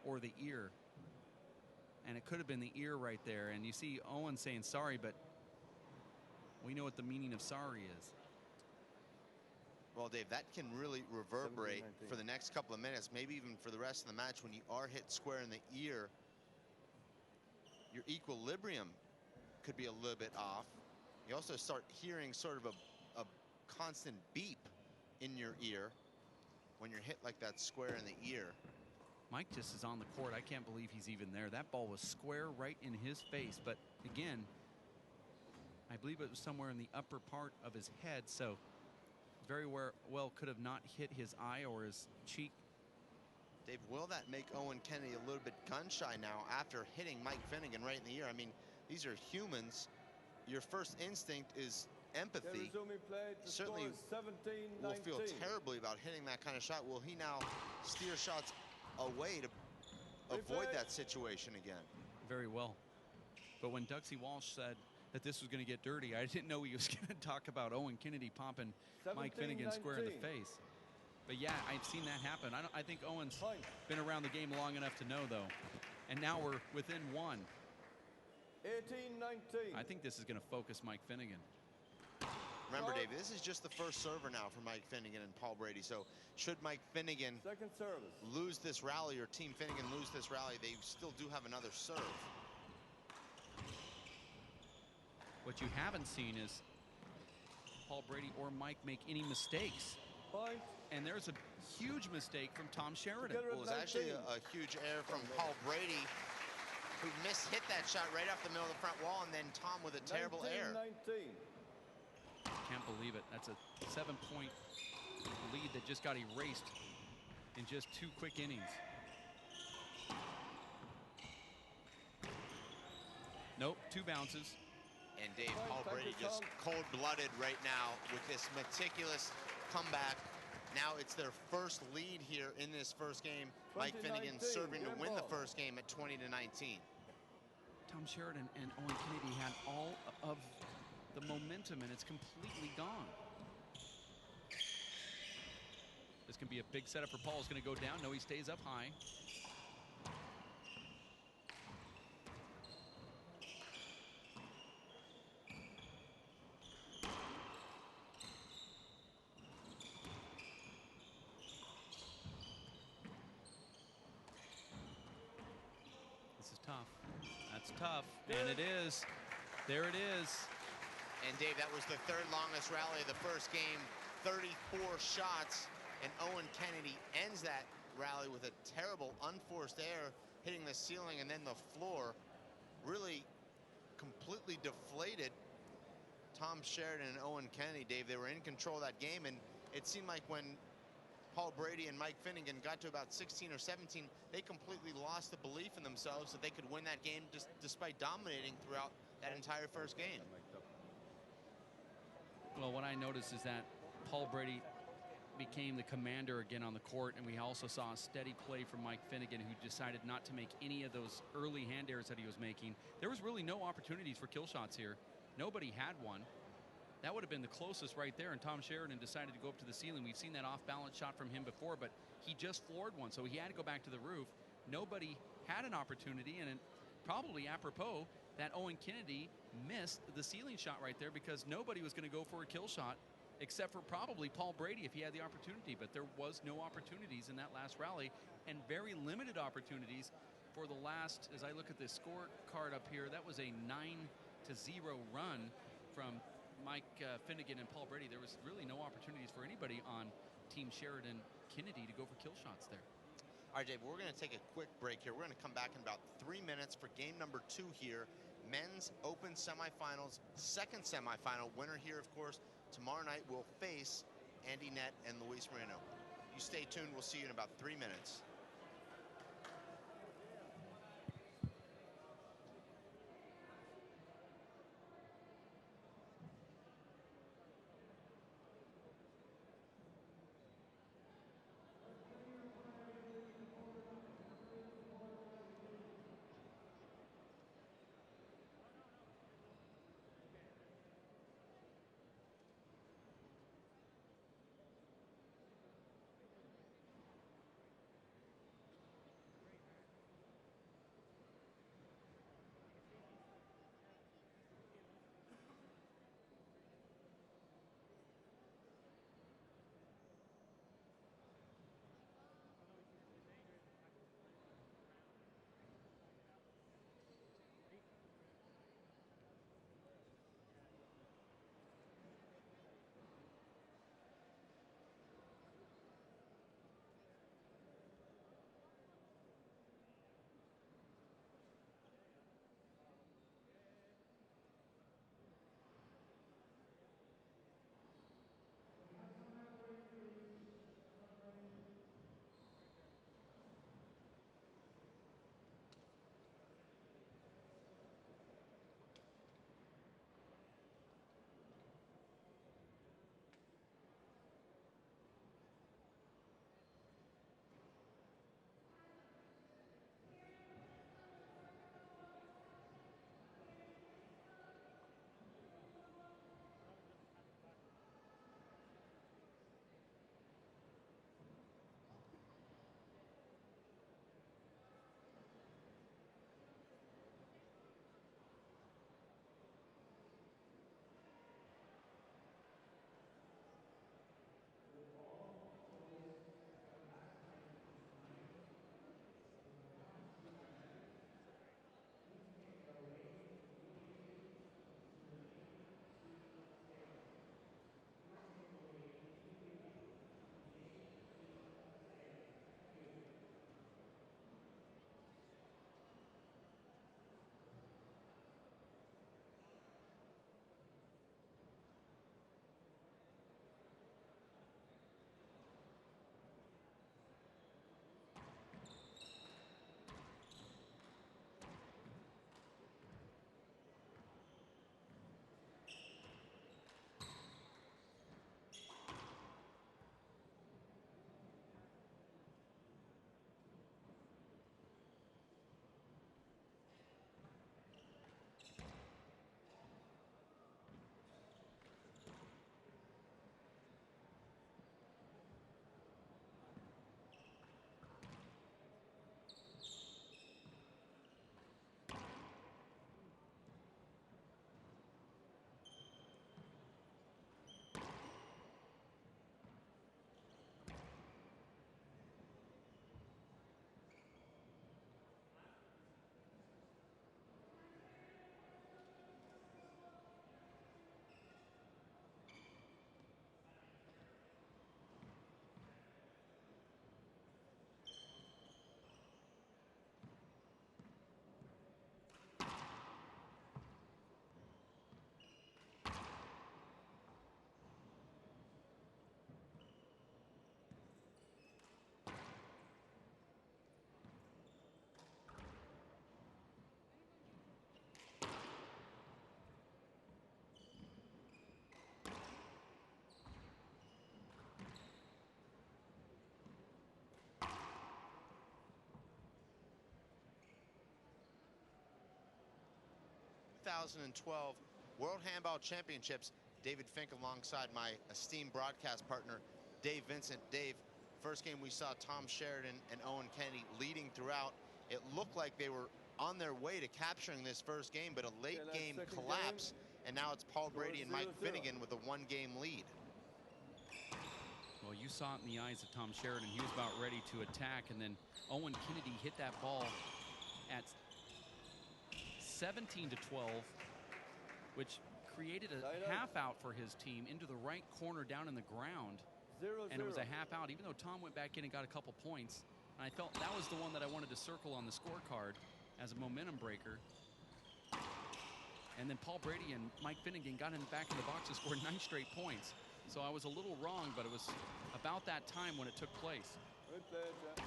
or the ear. And it could have been the ear right there. And you see Owen saying sorry, but we know what the meaning of sorry is. Well, Dave, that can really reverberate 17-19. for the next couple of minutes, maybe even for the rest of the match. When you are hit square in the ear, your equilibrium could be a little bit off. You also start hearing sort of a constant beep in your ear when you're hit like that square in the ear. Mike just is on the court. I can't believe he's even there. That ball was square right in his face. But again, I believe it was somewhere in the upper part of his head. So very well could have not hit his eye or his cheek. Dave, will that make Owen Kennedy a little bit gun shy now after hitting Mike Finnegan right in the ear? I mean, these are humans. Your first instinct is empathy. Certainly will feel terribly about hitting that kind of shot. Will he now steer shots away to avoid that situation again? Very well. But when Duxie Walsh said that this was going to get dirty, I didn't know he was going to talk about Owen Kennedy popping Mike Finnegan square in the face. But yeah, I've seen that happen. I think Owen's been around the game long enough to know, though. And now we're within one. 18-19. I think this is going to focus Mike Finnegan. Remember, Dave, this is just the first server now for Mike Finnegan and Paul Brady. So should Mike Finnegan Second service. lose this rally, or Team Finnegan lose this rally, they still do have another serve. What you haven't seen is Paul Brady or Mike make any mistakes. Point. And there's a huge mistake from Tom Sheridan. Together. Well, it was actually a huge error from Paul Brady, who hit that shot right off the middle of the front wall, and then Tom with a terrible error. 19-19. Can't believe it. That's a 7-point lead that just got erased in just 2 quick innings. Nope, 2 bounces. And Dave, Paul Brady just cold-blooded right now with this meticulous comeback. Now it's their first lead here in this first game. Mike Finnegan serving to win the first game at 20-19. Tom Sheridan and Owen Kennedy had all of the momentum, and it's completely gone. This can be a big setup for Paul. He's going to go down. No, he stays up high. This is tough. That's tough. And it is. There it is. And Dave, that was the third longest rally of the first game, 34 shots, and Owen Kennedy ends that rally with a terrible unforced error, hitting the ceiling and then the floor. Really completely deflated Tom Sheridan and Owen Kennedy. Dave, they were in control of that game, and it seemed like when Paul Brady and Mike Finnegan got to about 16 or 17, they completely lost the belief in themselves that they could win that game just despite dominating throughout that entire first game. Well, what I noticed is that Paul Brady became the commander again on the court, and we also saw a steady play from Mike Finnegan, who decided not to make any of those early hand errors that he was making. There was really no opportunities for kill shots here. Nobody had one. That would have been the closest right there, and Tom Sheridan decided to go up to the ceiling. We've seen that off-balance shot from him before, but he just floored one, so he had to go back to the roof. Nobody had an opportunity, and probably apropos that Owen Kennedy missed the ceiling shot right there, because nobody was going to go for a kill shot except for probably Paul Brady if he had the opportunity. But there was no opportunities in that last rally, and very limited opportunities for the last, as I look at this scorecard up here, that was a 9-0 run from Mike Finnegan and Paul Brady. There was really no opportunities for anybody on Team Sheridan Kennedy to go for kill shots there. All right, Dave, we're going to take a quick break here. We're going to come back in about 3 minutes for game number 2 here. Men's Open semifinals, second semifinal. Winner here, of course, tomorrow night will face Andy Nett and Luis Moreno. You stay tuned. We'll see you in about 3 minutes. ...2012 World Handball Championships. David Fink alongside my esteemed broadcast partner, Dave Vincent. Dave, first game we saw Tom Sheridan and Owen Kennedy leading throughout. It looked like they were on their way to capturing this first game, but a late game collapse, and now it's Paul Brady and Mike Finnegan with a 1-game lead. Well, you saw it in the eyes of Tom Sheridan. He was about ready to attack, and then Owen Kennedy hit that ball at 17 to 12, which created a half out for his team into the right corner down in the ground. 0-0. And it was a half out, even though Tom went back in and got a couple points. And I felt that was the one that I wanted to circle on the scorecard as a momentum breaker. And then Paul Brady and Mike Finnegan got him back in the box and scored 9 straight points. So I was a little wrong, but it was about that time when it took place. Good play, Jack.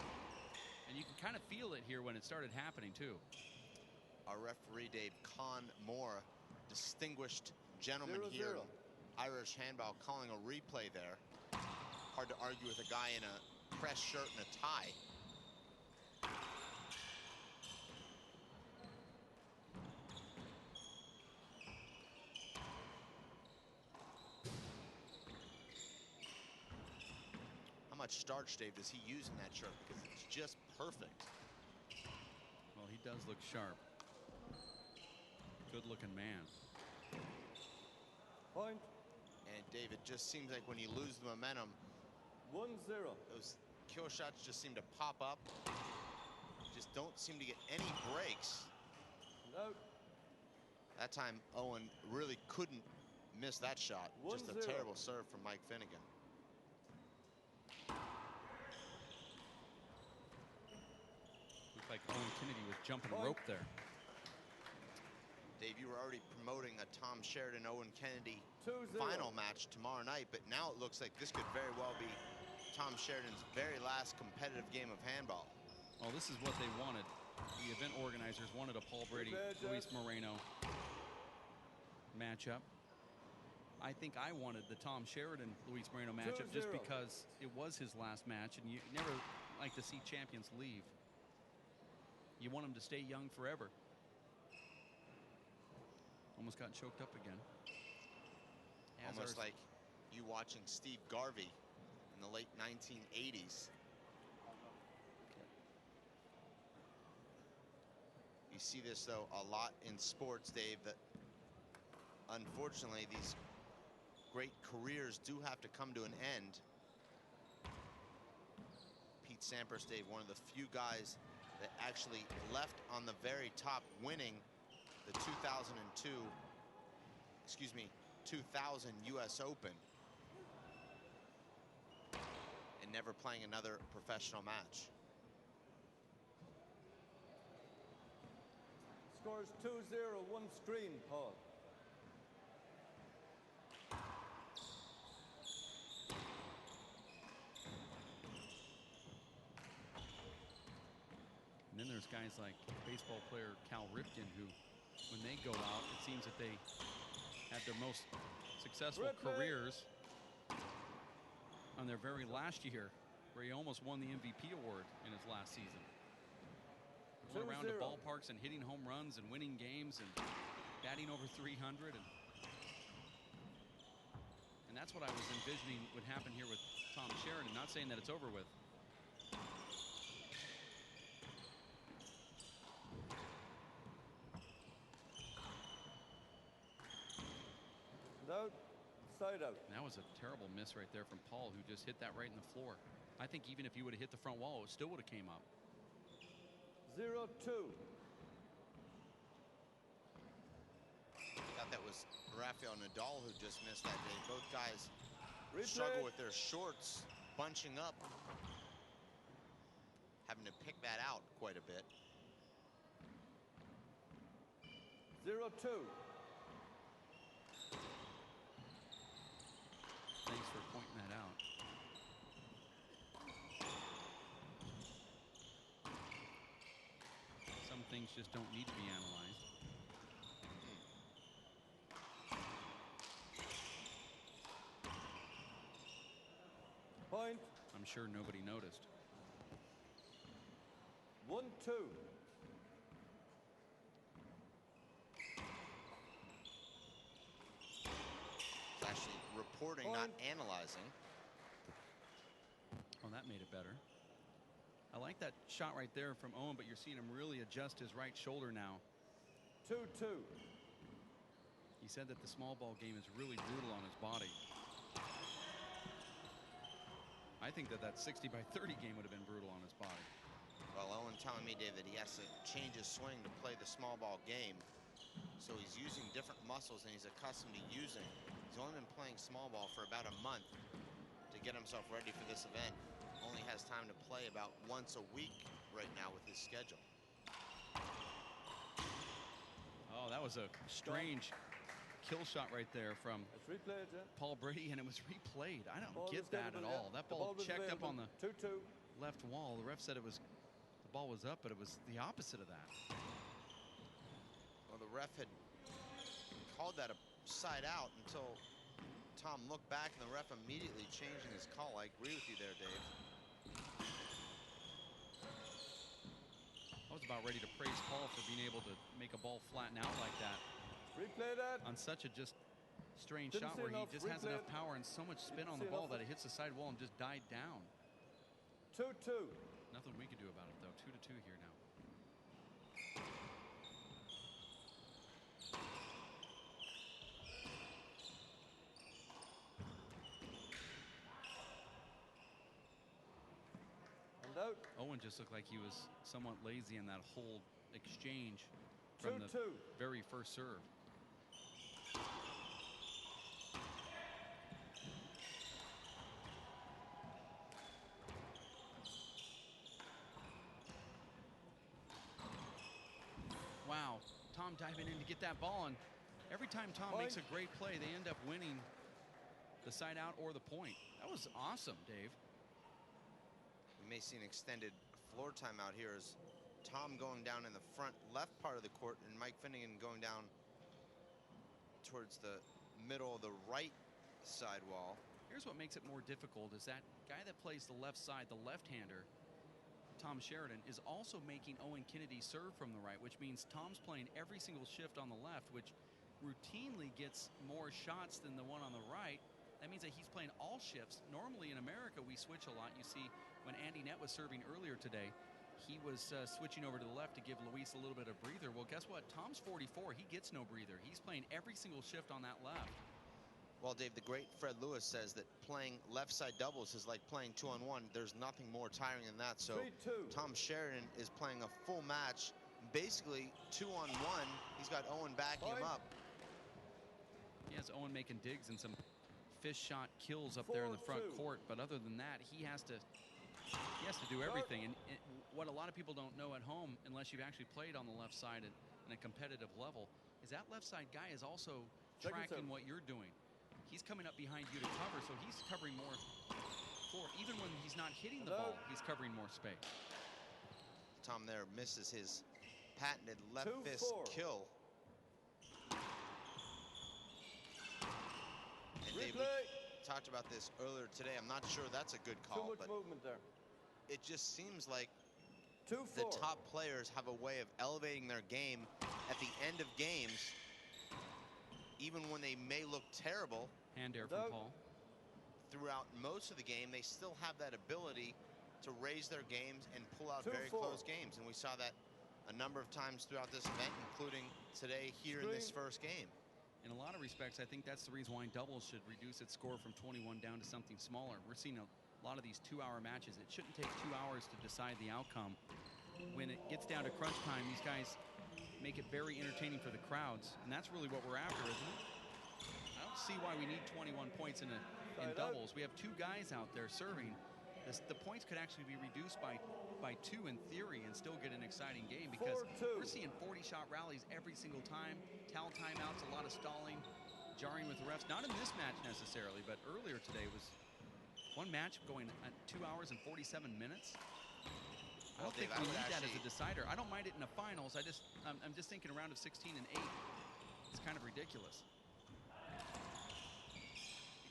And you can kind of feel it here when it started happening, too. Our referee, Dave, Con Moore, distinguished gentleman 0-0. here in Irish handball, calling a replay there. Hard to argue with a guy in a press shirt and a tie. How much starch, Dave, does he use in that shirt? Because it's just perfect. Well, he does look sharp. Good-looking man. Point. And Dave, it just seems like when you lose the momentum, 1-0. those kill shots just seem to pop up. Just don't seem to get any breaks. No. That time, Owen really couldn't miss that shot. Just a 1-0. terrible serve from Mike Finnegan. Looked like Owen Kennedy was jumping Point. rope there. Dave, you were already promoting a Tom Sheridan, Owen Kennedy 2-0. final match tomorrow night, but now it looks like this could very well be Tom Sheridan's very last competitive game of handball. Well, this is what they wanted. The event organizers wanted a Paul Brady, Luis Moreno matchup. I think I wanted the Tom Sheridan, Luis Moreno matchup 2-0. just because it was his last match, and you never like to see champions leave. You want them to stay young forever. Almost got choked up again. Almost like you watching Steve Garvey in the late 1980s. You see this, though, a lot in sports, Dave, that unfortunately these great careers do have to come to an end. Pete Sampras, Dave, one of the few guys that actually left on the very top, winning the 2000 US Open and never playing another professional match. Scores 2-0, one screen, Paul. And then there's guys like baseball player Cal Ripken, who, when they go out, it seems that they have their most successful careers on their very last year, where he almost won the MVP award in his last season. Went around to ballparks and hitting home runs and winning games and batting over 300. And that's what I was envisioning would happen here with Tom Sheridan. Not saying that it's over with. Out, side out. And that was a terrible miss right there from Paul, who just hit that right in the floor. I think even if he would have hit the front wall, it still would have came up. 0-2. I thought that was Rafael Nadal who just missed that day. Both guys Replay. struggle with their shorts bunching up, having to pick that out quite a bit. 0-2. Thanks for pointing that out. Some things just don't need to be analyzed. Point. I'm sure nobody noticed. 1-2. It's actually reporting, not analyzing. Well, that made it better. I like that shot right there from Owen, but you're seeing him really adjust his right shoulder now. 2-2. He said that the small ball game is really brutal on his body. I think that 60 by 30 game would have been brutal on his body. Well, Owen telling me, Dave, that he has to change his swing to play the small ball game. So he's using different muscles than he's accustomed to using. He's only been playing small ball for about a month to get himself ready for this event. Only has time to play about once a week right now with his schedule. Oh, that was a strange kill shot right there from It's replayed, yeah. Paul Brady, and it was replayed. I don't Ball get was that at available, all. yeah. That The ball was checked up on available. the 2-2. left wall. The ref said it was, the ball was up, but it was the opposite of that. Well, the ref had called that a side out until Tom looked back, and the ref immediately changing his call. I agree with you there, Dave. I was about ready to praise Paul for being able to make a ball flatten out like that Replay that. on such a just strange Didn't shot see where he enough. just has Replay enough it. power and so much spin Didn't on the see ball enough. that it hits the side wall and just died down. 2-2. Nothing we can do about it, though. 2-2 here now. And out. Owen just looked like he was somewhat lazy in that whole exchange from the 2-2. very first serve. Wow, Tom diving in to get that ball, and every time Tom makes a great play, they end up winning the side out or the point. That was awesome, Dave. We may see an extended floor timeout here as Tom going down in the front left part of the court and Mike Finnegan going down towards the middle of the right side wall. Here's what makes it more difficult is that guy that plays the left side, the left-hander, Tom Sheridan, is also making Owen Kennedy serve from the right, which means Tom's playing every single shift on the left, which routinely gets more shots than the one on the right. That means that he's playing all shifts. Normally in America, we switch a lot. You see, when Andy Nett was serving earlier today, he was switching over to the left to give Luis a little bit of breather. Well, guess what? Tom's 44. He gets no breather. He's playing every single shift on that left. Well, Dave, the great Fred Lewis says that playing left side doubles is like playing 2-on-1. There's nothing more tiring than that. So 3-2. Tom Sheridan is playing a full match, basically 2-on-1. He's got Owen backing him up. He has Owen making digs and some fish shot kills up there in the front 4-2. court, but other than that, he has to do everything. And what a lot of people don't know at home, unless you've actually played on the left side at a competitive level, is that left side guy is also tracking what you're doing. He's coming up behind you to cover, so he's covering more floor. Even when he's not hitting the ball, he's covering more space. Tom there misses his patented left 2-4. fist kill. And Dave, we talked about this earlier today. I'm not sure that's a good call, Too much but movement there. it just seems like 2-4. the top players have a way of elevating their game at the end of games, even when they may look terrible. Hand air from Paul. Throughout most of the game, they still have that ability to raise their games and pull out 2-4. very close games. And we saw that a number of times throughout this event, including today here in this first game. In a lot of respects, I think that's the reason why doubles should reduce its score from 21 down to something smaller. We're seeing a lot of these 2-hour matches. It shouldn't take 2 hours to decide the outcome. When it gets down to crunch time, these guys make it very entertaining for the crowds, and that's really what we're after, isn't it? I don't see why we need 21 points in doubles. We have two guys out there serving. The points could actually be reduced by 2 in theory and still get an exciting game, because 4-2. we're seeing 40-shot rallies every single time. Towel timeouts, a lot of stalling, jarring with the refs. Not in this match necessarily, but earlier today was one match going at 2 hours and 47 minutes. I don't think we need that as a decider. I don't mind it in the finals. I'm just thinking a round of 16 and 8. It's kind of ridiculous.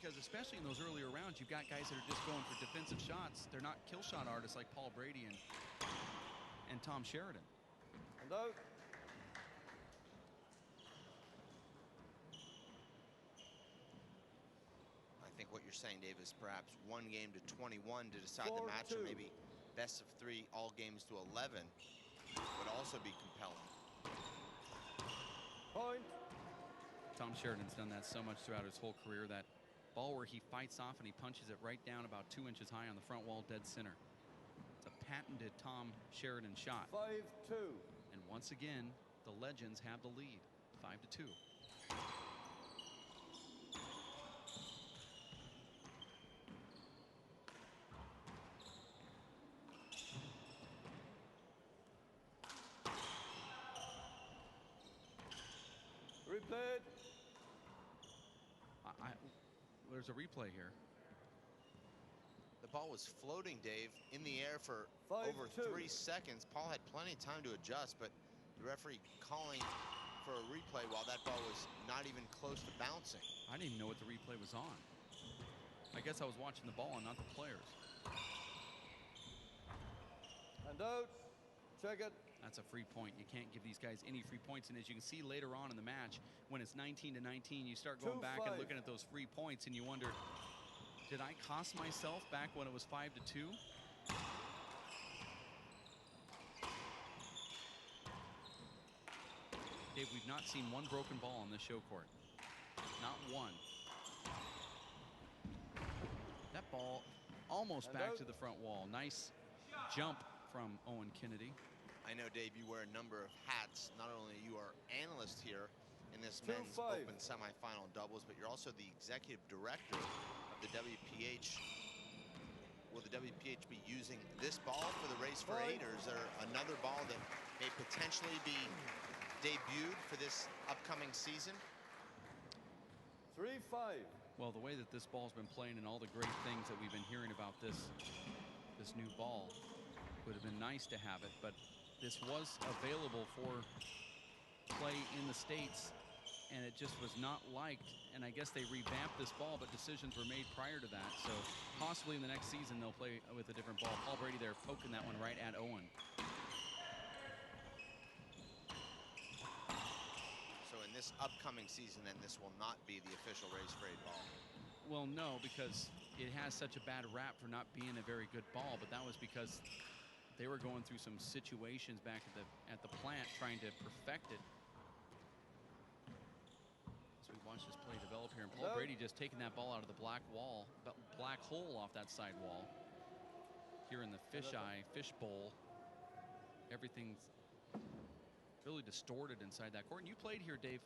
Because especially in those earlier rounds, you've got guys that are just going for defensive shots. They're not kill shot artists like Paul Brady and Tom Sheridan. And out. I think what you're saying, Dave, is perhaps one game to 21 to decide the match, or maybe best of 3, all games to 11 would also be compelling. Point. Tom Sheridan's done that so much throughout his whole career. That ball where he fights off and he punches it right down about 2 inches high on the front wall, dead center. It's a patented Tom Sheridan shot. 5-2. And once again, the Legends have the lead, 5-2. Replayed. There's a replay here. The ball was floating, Dave, in the air for 5-2. over 3 seconds. Paul had plenty of time to adjust, but the referee calling for a replay while that ball was not even close to bouncing. I didn't even know what the replay was on. I guess I was watching the ball and not the players. And out. Check it. That's a free point. You can't give these guys any free points. And as you can see later on in the match, when it's 19-19, you start going back and looking at those free points and you wonder, did I cost myself back when it was 5-2? Dave, we've not seen one broken ball on this show court. Not one. That ball almost back to the front wall. Nice jump from Owen Kennedy. I know, Dave, you wear a number of hats. Not only you are analyst here in this men's open semifinal doubles, but you're also the executive director of the WPH. Will the WPH be using this ball for the race for 8, or is there another ball that may potentially be debuted for this upcoming season? 3-5. Well, the way that this ball's been playing and all the great things that we've been hearing about this new ball, would have been nice to have it, but this was available for play in the States, and it just was not liked. And I guess they revamped this ball, but decisions were made prior to that. So possibly in the next season they'll play with a different ball. Paul Brady there poking that one right at Owen. So in this upcoming season, then, this will not be the official race for 8 ball. Well, no, because it has such a bad rap for not being a very good ball, but that was because they were going through some situations back at the plant trying to perfect it. So we watch this play develop here, and Paul Brady just taking that ball out of the black hole off that side wall. Here in the fishbowl, everything's really distorted inside that court. And you played here, Dave.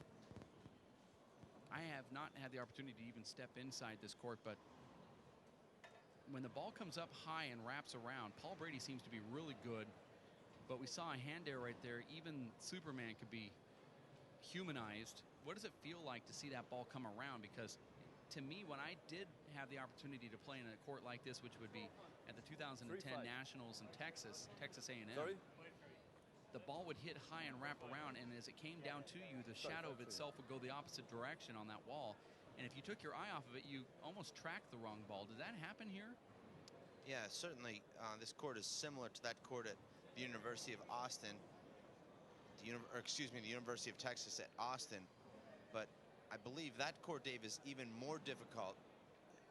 I have not had the opportunity to even step inside this court, but when the ball comes up high and wraps around, Paul Brady seems to be really good, but we saw a hand air right there. Even Superman could be humanized. What does it feel like to see that ball come around? Because to me, when I did have the opportunity to play in a court like this, which would be at the 2010 Nationals in Texas A&M, the ball would hit high and wrap around, and as it came down to you, the shadow of itself would go the opposite direction on that wall. And if you took your eye off of it, you almost tracked the wrong ball. Did that happen here? Yeah, certainly. This court is similar to that court at the University of Austin, the University of Texas at Austin. But I believe that court, Dave, is even more difficult.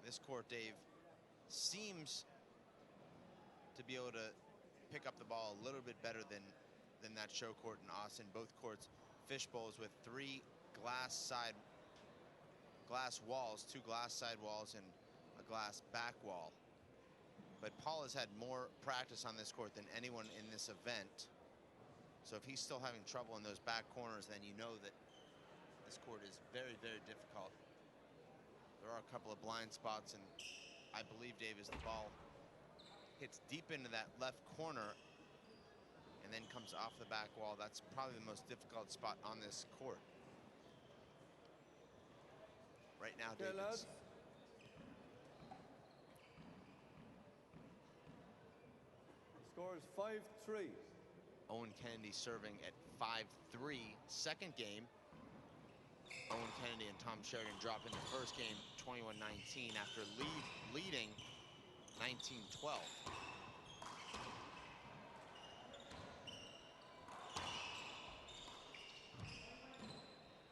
This court, Dave, seems to be able to pick up the ball a little bit better than that show court in Austin. Both courts fishbowls with 3 glass walls, 2 glass side walls and a glass back wall. But Paul has had more practice on this court than anyone in this event. So if he's still having trouble in those back corners, then you know that this court is very, very difficult. There are a couple of blind spots, and I believe, Dave, as the ball hits deep into that left corner and then comes off the back wall, that's probably the most difficult spot on this court. Right now, Dave, the score is 5-3. Owen Kennedy serving at 5-3. Second game, Owen Kennedy and Tom Sheridan dropping the first game 21-19 after leading 19-12.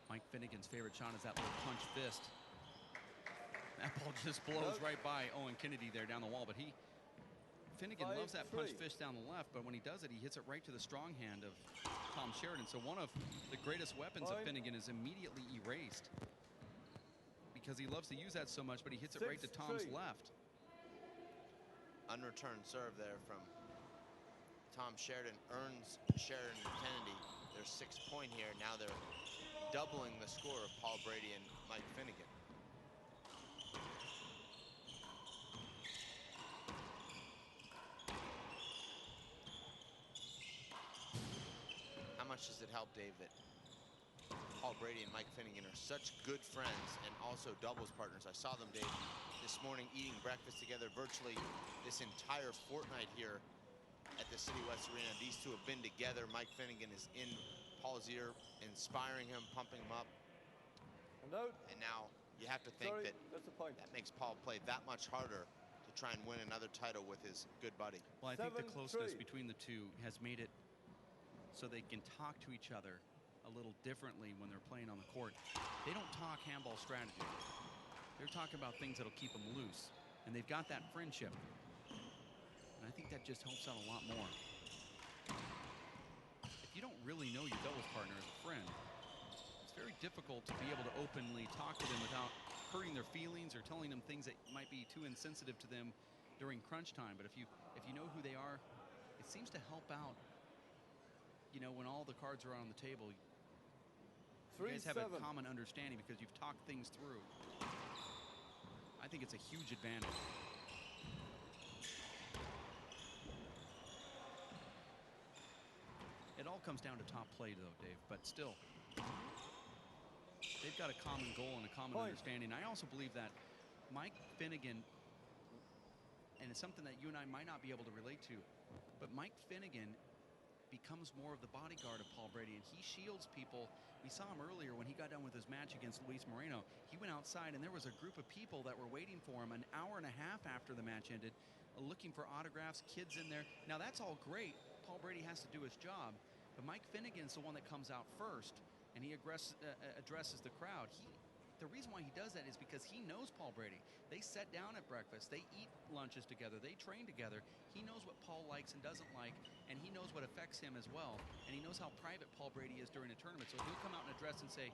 Mike Finnegan's favorite shot is that little punch fist. That ball just blows right by Owen Kennedy there down the wall, but Finnegan loves that punch fist down the left, but when he does it, he hits it right to the strong hand of Tom Sheridan. So one of the greatest weapons of Finnegan is immediately erased because he loves to use that so much, but he hits it right to Tom's left. Unreturned serve there from Tom Sheridan earns Sheridan and Kennedy their 6th point here. Now they're doubling the score of Paul Brady and Mike Finnegan. How much does it help, Dave, that Paul Brady and Mike Finnegan are such good friends and also doubles partners? I saw them, Dave, this morning eating breakfast together virtually this entire fortnight here at the City West Arena. These two have been together. Mike Finnegan is in Paul's ear, inspiring him, pumping him up. And out. And now you have to think Sorry, that that's a point. that makes Paul play that much harder to try and win another title with his good buddy. Well, I think the 7-3. closeness between the two has made it so they can talk to each other a little differently when they're playing on the court. They don't talk handball strategy. They're talking about things that'll keep them loose. And they've got that friendship. And I think that just helps out a lot more. If you don't really know your doubles partner as a friend, it's very difficult to be able to openly talk to them without hurting their feelings or telling them things that might be too insensitive to them during crunch time. But if you know who they are, it seems to help out. You know, when all the cards are on the table, you guys have a 3-7. common understanding because you've talked things through. I think it's a huge advantage. It all comes down to top play, though, Dave, but still, they've got a common goal and a common understanding. I also believe that Mike Finnegan, and it's something that you and I might not be able to relate to, but Mike Finnegan becomes more of the bodyguard of Paul Brady, and he shields people. We saw him earlier when he got done with his match against Luis Moreno. He went outside, and there was a group of people that were waiting for him an hour and a half after the match ended, looking for autographs, kids in there. Now, that's all great. Paul Brady has to do his job, but Mike Finnegan's the one that comes out first, and he addresses the crowd. The reason why he does that is because he knows Paul Brady. They sit down at breakfast. They eat lunches together. They train together. He knows what Paul likes and doesn't like, and he knows what affects him as well. And he knows how private Paul Brady is during a tournament. So he'll come out and address and say,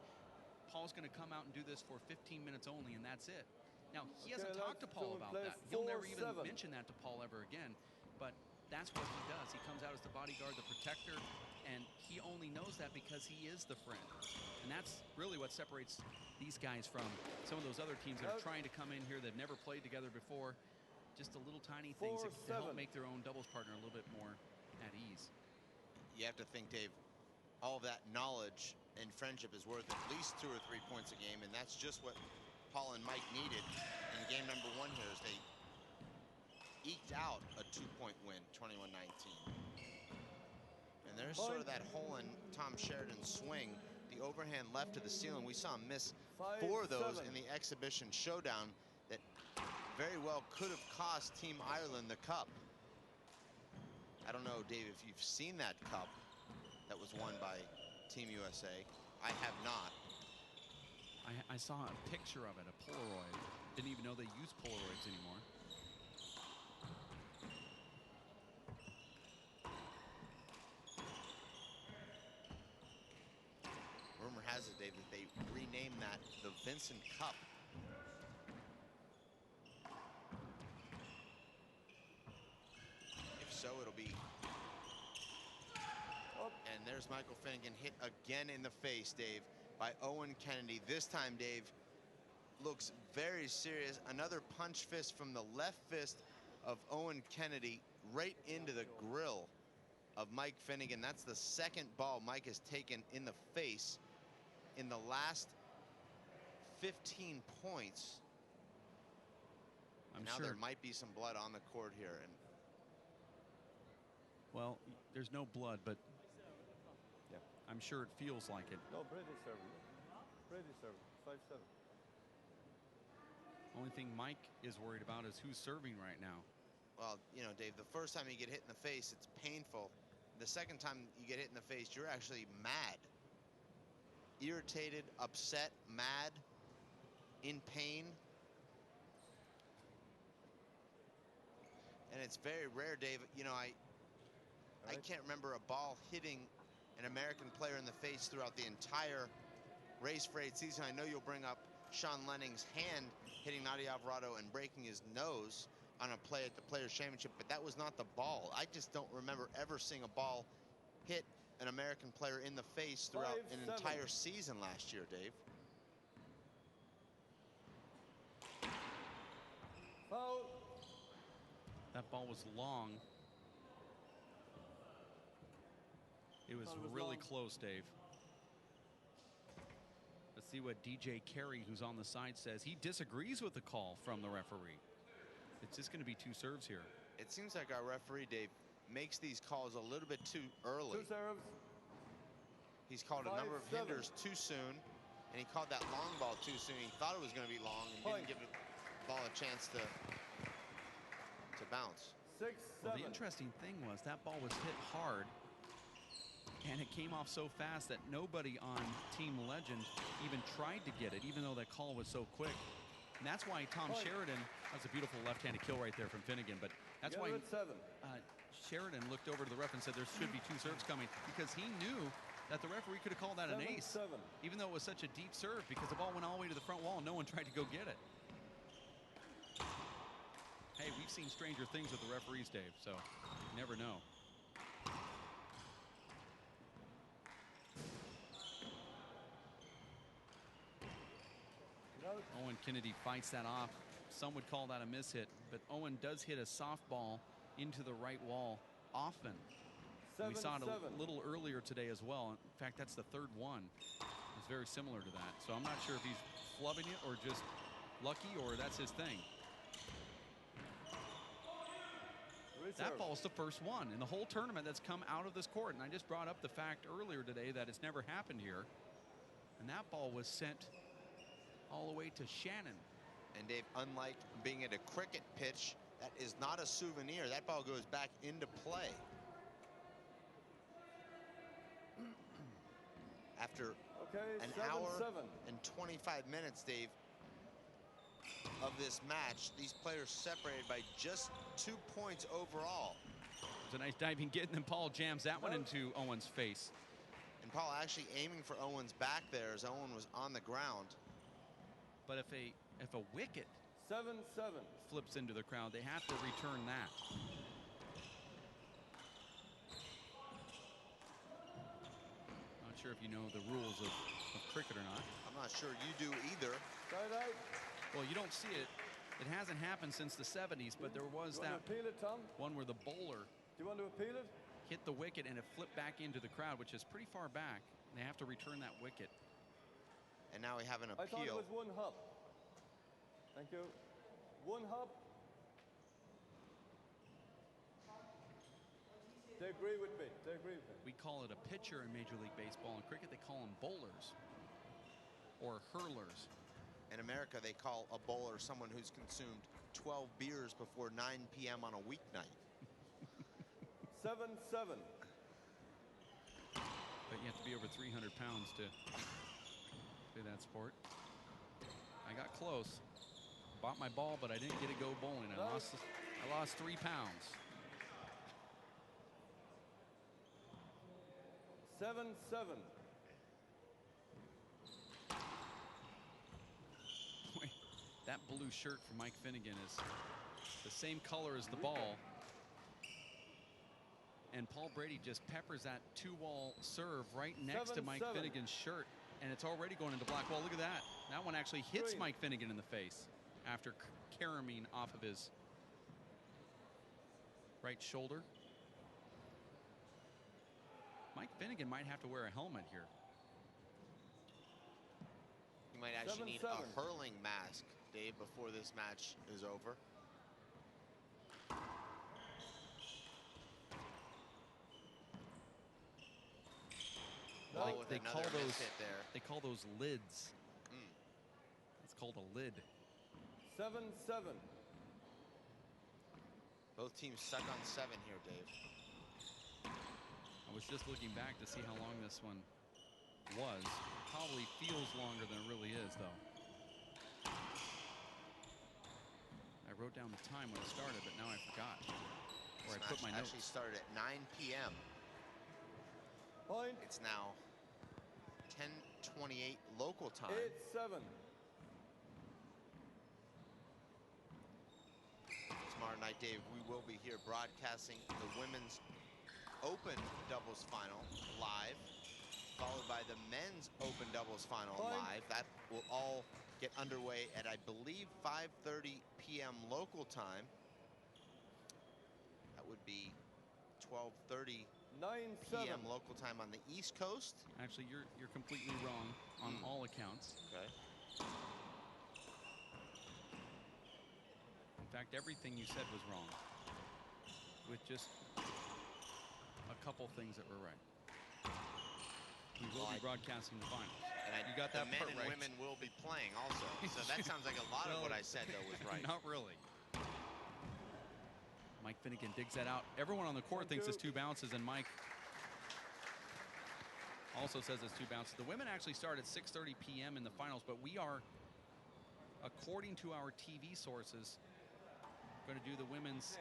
Paul's going to come out and do this for 15 minutes only, and that's it. Now, he hasn't talked to Paul about that. He'll never even mention that to Paul ever again. But that's what he does. He comes out as the bodyguard, the protector, and he only knows that because he is the friend. And that's really what separates these guys from some of those other teams that are trying to come in here that never played together before. Just the little tiny things to help make their own doubles partner a little bit more at ease. You have to think, Dave, all of that knowledge and friendship is worth at least 2 or 3 points a game, and that's just what Paul and Mike needed in game number 1 here as they eked out a 2-point win, 21-19. And there's sort of that hole in Tom Sheridan's swing, the overhand left to the ceiling. We saw him miss 4 of those in the exhibition showdown that very well could have cost Team Ireland the cup. I don't know, Dave, if you've seen that cup that was won by Team USA. I have not. I saw a picture of it, a Polaroid. Didn't even know they use Polaroids anymore. Rumor has it, Dave, that they renamed that the Vincent Cup. If so, it'll be. And there's Michael Finnegan hit again in the face, Dave, by Owen Kennedy. This time, Dave, looks very serious. Another punch fist from the left fist of Owen Kennedy right into the grill of Mike Finnegan. That's the second ball Mike has taken in the face in the last 15 points. I'm now sure there might be some blood on the court here. And well, there's no blood, but Yeah. I'm sure it feels like it. No, Brady serving. Brady serving. 5-7. Only thing Mike is worried about is who's serving right now. well, you know, Dave, the first time you get hit in the face, it's painful. The second time you get hit in the face, you're actually mad. Irritated, upset, mad, in pain. And it's very rare, Dave. You know, I can't remember a ball hitting an American player in the face throughout the entire race for 8 season. I know you'll bring up Sean Lenning's hand hitting Nadia Alvarado and breaking his nose. on a play at the Players' Championship, but that was not the ball. I just don't remember ever seeing a ball hit an American player in the face throughout an entire season last year, Dave. Foul. That ball was long. It was really close, Dave. Let's see what DJ Carey, who's on the side, says. He disagrees with the call from the referee. It's just going to be 2 serves here. It seems like our referee, Dave, makes these calls a little bit too early. 2 serves. He's called a number of hinders too soon, and he called that long ball too soon. He thought it was going to be long and didn't give the ball a chance to bounce. 6-7. Well, the interesting thing was that ball was hit hard, and it came off so fast that nobody on Team Legend even tried to get it, even though that call was so quick. And that's why Tom Sheridan, that was a beautiful left-handed kill right there from Finnegan, but that's why Sheridan looked over to the ref and said there should be 2 serves coming, because he knew that the referee could have called that an ace, even though it was such a deep serve, because the ball went all the way to the front wall and no one tried to go get it. Hey, we've seen stranger things with the referees, Dave, so you never know. Owen Kennedy fights that off. Some would call that a mishit, but Owen does hit a softball into the right wall often. We saw it a little earlier today as well. In fact, that's the 3rd one. It's very similar to that. So I'm not sure if he's flubbing it or just lucky or that's his thing. That ball's the first one in the whole tournament that's come out of this court. And I just brought up the fact earlier today that it's never happened here. And that ball was sent all the way to Shannon. And Dave, unlike being at a cricket pitch, that is not a souvenir. That ball goes back into play. After an hour and 25 minutes, Dave, of this match, these players separated by just 2 points overall. It's a nice diving get, and then Paul jams that one into Owen's face. And Paul actually aiming for Owen's back there as Owen was on the ground. But if a wicket 7-7 flips into the crowd, they have to return that. Not sure if you know the rules of cricket or not. I'm not sure you do either. Well, you don't see it. It hasn't happened since the 70s, but there was that one where the bowler hit the wicket and it flipped back into the crowd, which is pretty far back. They have to return that wicket. And now we have an appeal. I thought it was 1 hop. Thank you. 1 hop. They agree with me. They agree with me. We call it a pitcher in Major League Baseball. In cricket, they call them bowlers or hurlers. In America, they call a bowler someone who's consumed 12 beers before 9 p.m. on a weeknight. 7-7. But you have to be over 300 pounds to play that sport. I got close. Bought my ball, but I didn't get to go bowling. I lost 3 pounds. 7-7. That blue shirt for Mike Finnegan is the same color as the ball. And Paul Brady just peppers that 2-wall serve right next to Mike Finnegan's shirt. And it's already going into black wall. Look at that. That one actually hits Mike Finnegan in the face after caraming off of his right shoulder. Mike Finnegan might have to wear a helmet here. He might actually need a hurling mask, Dave, before this match is over. They call those lids. It's called a lid. 7-7. Both teams stuck on 7 here, Dave. I was just looking back to see how long this one was. Probably feels longer than it really is, though. I wrote down the time when it started, but now I forgot where I put my notes. Actually started at 9 p.m. Point. It's now 10:28 local time. 8-7. Martin Dave, we will be here broadcasting the women's open doubles final live, followed by the men's open doubles final live. That will all get underway at, I believe, 5:30 p.m. local time. That would be 12:30 p.m. local time on the East Coast. Actually, you're completely wrong on all accounts. Okay. In fact, everything you said was wrong, with just a couple things that were right. We will be broadcasting the finals. And you got that the men part and right. women will be playing also. So that sounds like a lot of what I said, though, was right. Not really. Mike Finnegan digs that out. Everyone on the court thinks it's 2 bounces, and Mike also says it's 2 bounces. The women actually start at 6:30 p.m. in the finals, but we are, according to our TV sources, going to do the women's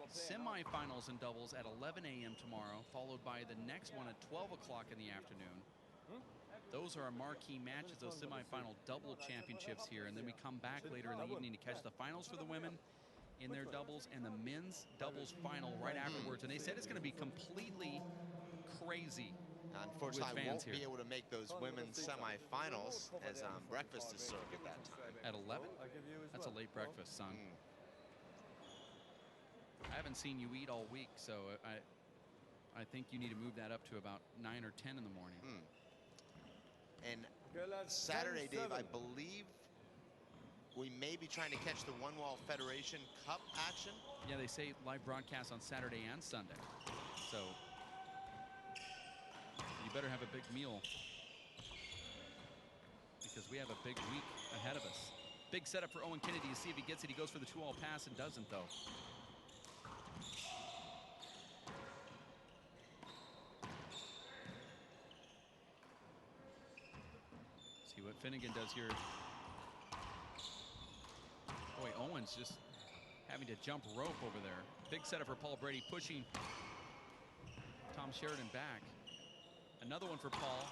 semifinals in doubles at 11 a.m. tomorrow, followed by the next one at 12 o'clock in the afternoon. Those are our marquee matches, those semifinal double championships here, and then we come back later in the evening to catch the finals for the women in their doubles and the men's doubles final right afterwards. And they said it's going to be completely crazy. Unfortunately, I won't be able to make those women's semifinals as breakfast is served at that time. At 11? That's a late breakfast, son. I haven't seen you eat all week, so I think you need to move that up to about 9 or 10 in the morning. And Saturday, Dave, I believe we may be trying to catch the One Wall Federation Cup action. Yeah, they say live broadcast on Saturday and Sunday. So you better have a big meal, because we have a big week ahead of us. Big setup for Owen Kennedy to see if he gets it. He goes for the 2-all pass and doesn't, though. See what Finnegan does here. Boy, Owen's just having to jump rope over there. Big setup for Paul Brady, pushing Tom Sheridan back. Another one for Paul.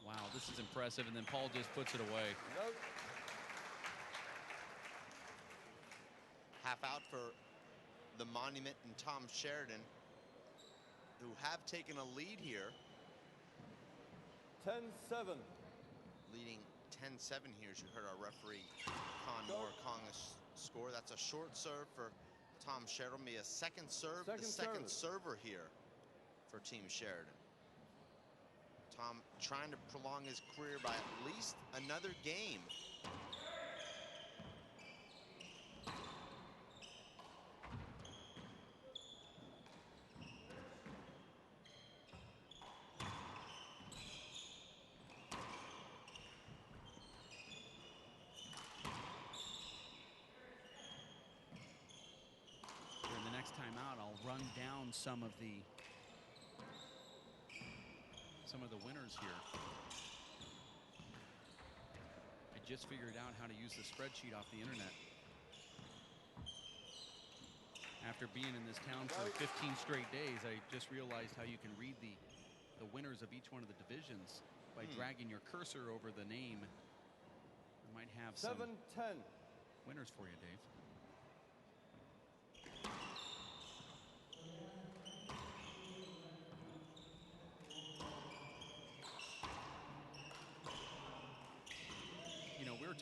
Wow, this is impressive, and then Paul just puts it away. Half out for the Monument and Tom Sheridan, who have taken a lead here. 10-7. Leading 10-7 here, as you heard our referee, Con Moore, calling a score. That's a short serve for Tom Sheridan. Be a second serve, the second server here for Team Sheridan. Tom trying to prolong his career by at least another game. During the next time out, I'll run down some of the winners here. I just figured out how to use the spreadsheet off the internet. After being in this town for 15 straight days, I just realized how you can read the winners of each one of the divisions by dragging your cursor over the name. We might have some 7-10 winners for you, Dave. We were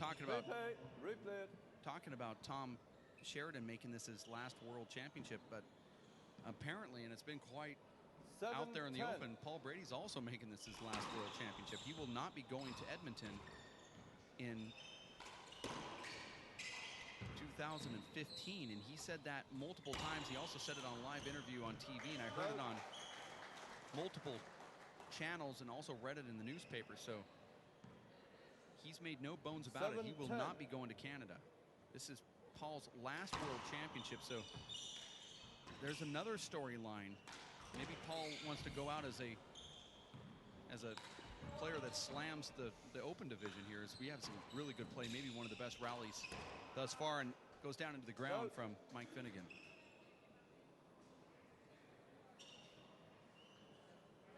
talking about Tom Sheridan making this his last world championship, but apparently, and it's been quite out there in the open, Paul Brady's also making this his last world championship. He will not be going to Edmonton in 2015, and he said that multiple times. He also said it on a live interview on TV, and I heard it on multiple channels and also read it in the newspaper. So he's made no bones about it. He will not be going to Canada. This is Paul's last world championship. So there's another storyline. Maybe Paul wants to go out as a player that slams the open division here, as we have some really good play, maybe one of the best rallies thus far, and goes down into the ground from Mike Finnegan.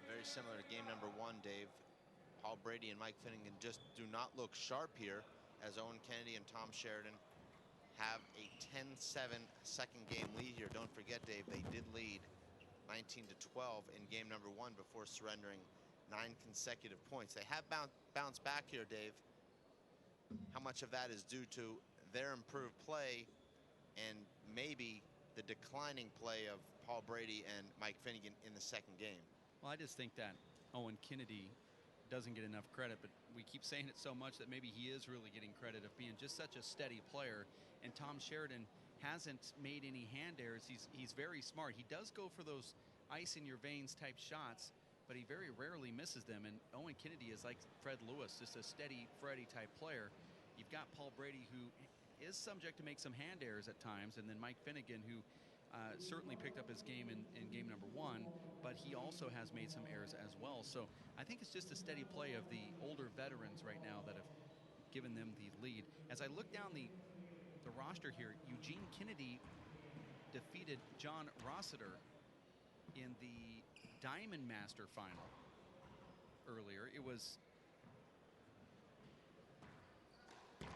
Very similar to game number 1, Dave. Paul Brady and Mike Finnegan just do not look sharp here. as Owen Kennedy and Tom Sheridan have a 10-7 second game lead here. Don't forget, Dave, they did lead 19-12 in game number 1 before surrendering 9 consecutive points. They have bounced back here, Dave. How much of that is due to their improved play and maybe the declining play of Paul Brady and Mike Finnegan in the second game? Well, I just think that Owen Kennedy doesn't get enough credit, but we keep saying it so much that maybe he is really getting credit of being just such a steady player. And Tom Sheridan hasn't made any hand errors. He's very smart. He does go for those ice in your veins type shots, but he very rarely misses them. And Owen Kennedy is like Fred Lewis, just a steady Freddie type player. You've got Paul Brady, who is subject to make some hand errors at times, and then Mike Finnegan, who certainly picked up his game in game number 1, but he also has made some errors as well. So I think it's just a steady play of the older veterans right now that have given them the lead. As I look down the roster here, Eugene Kennedy defeated John Rossiter in the Diamond Master final earlier. It was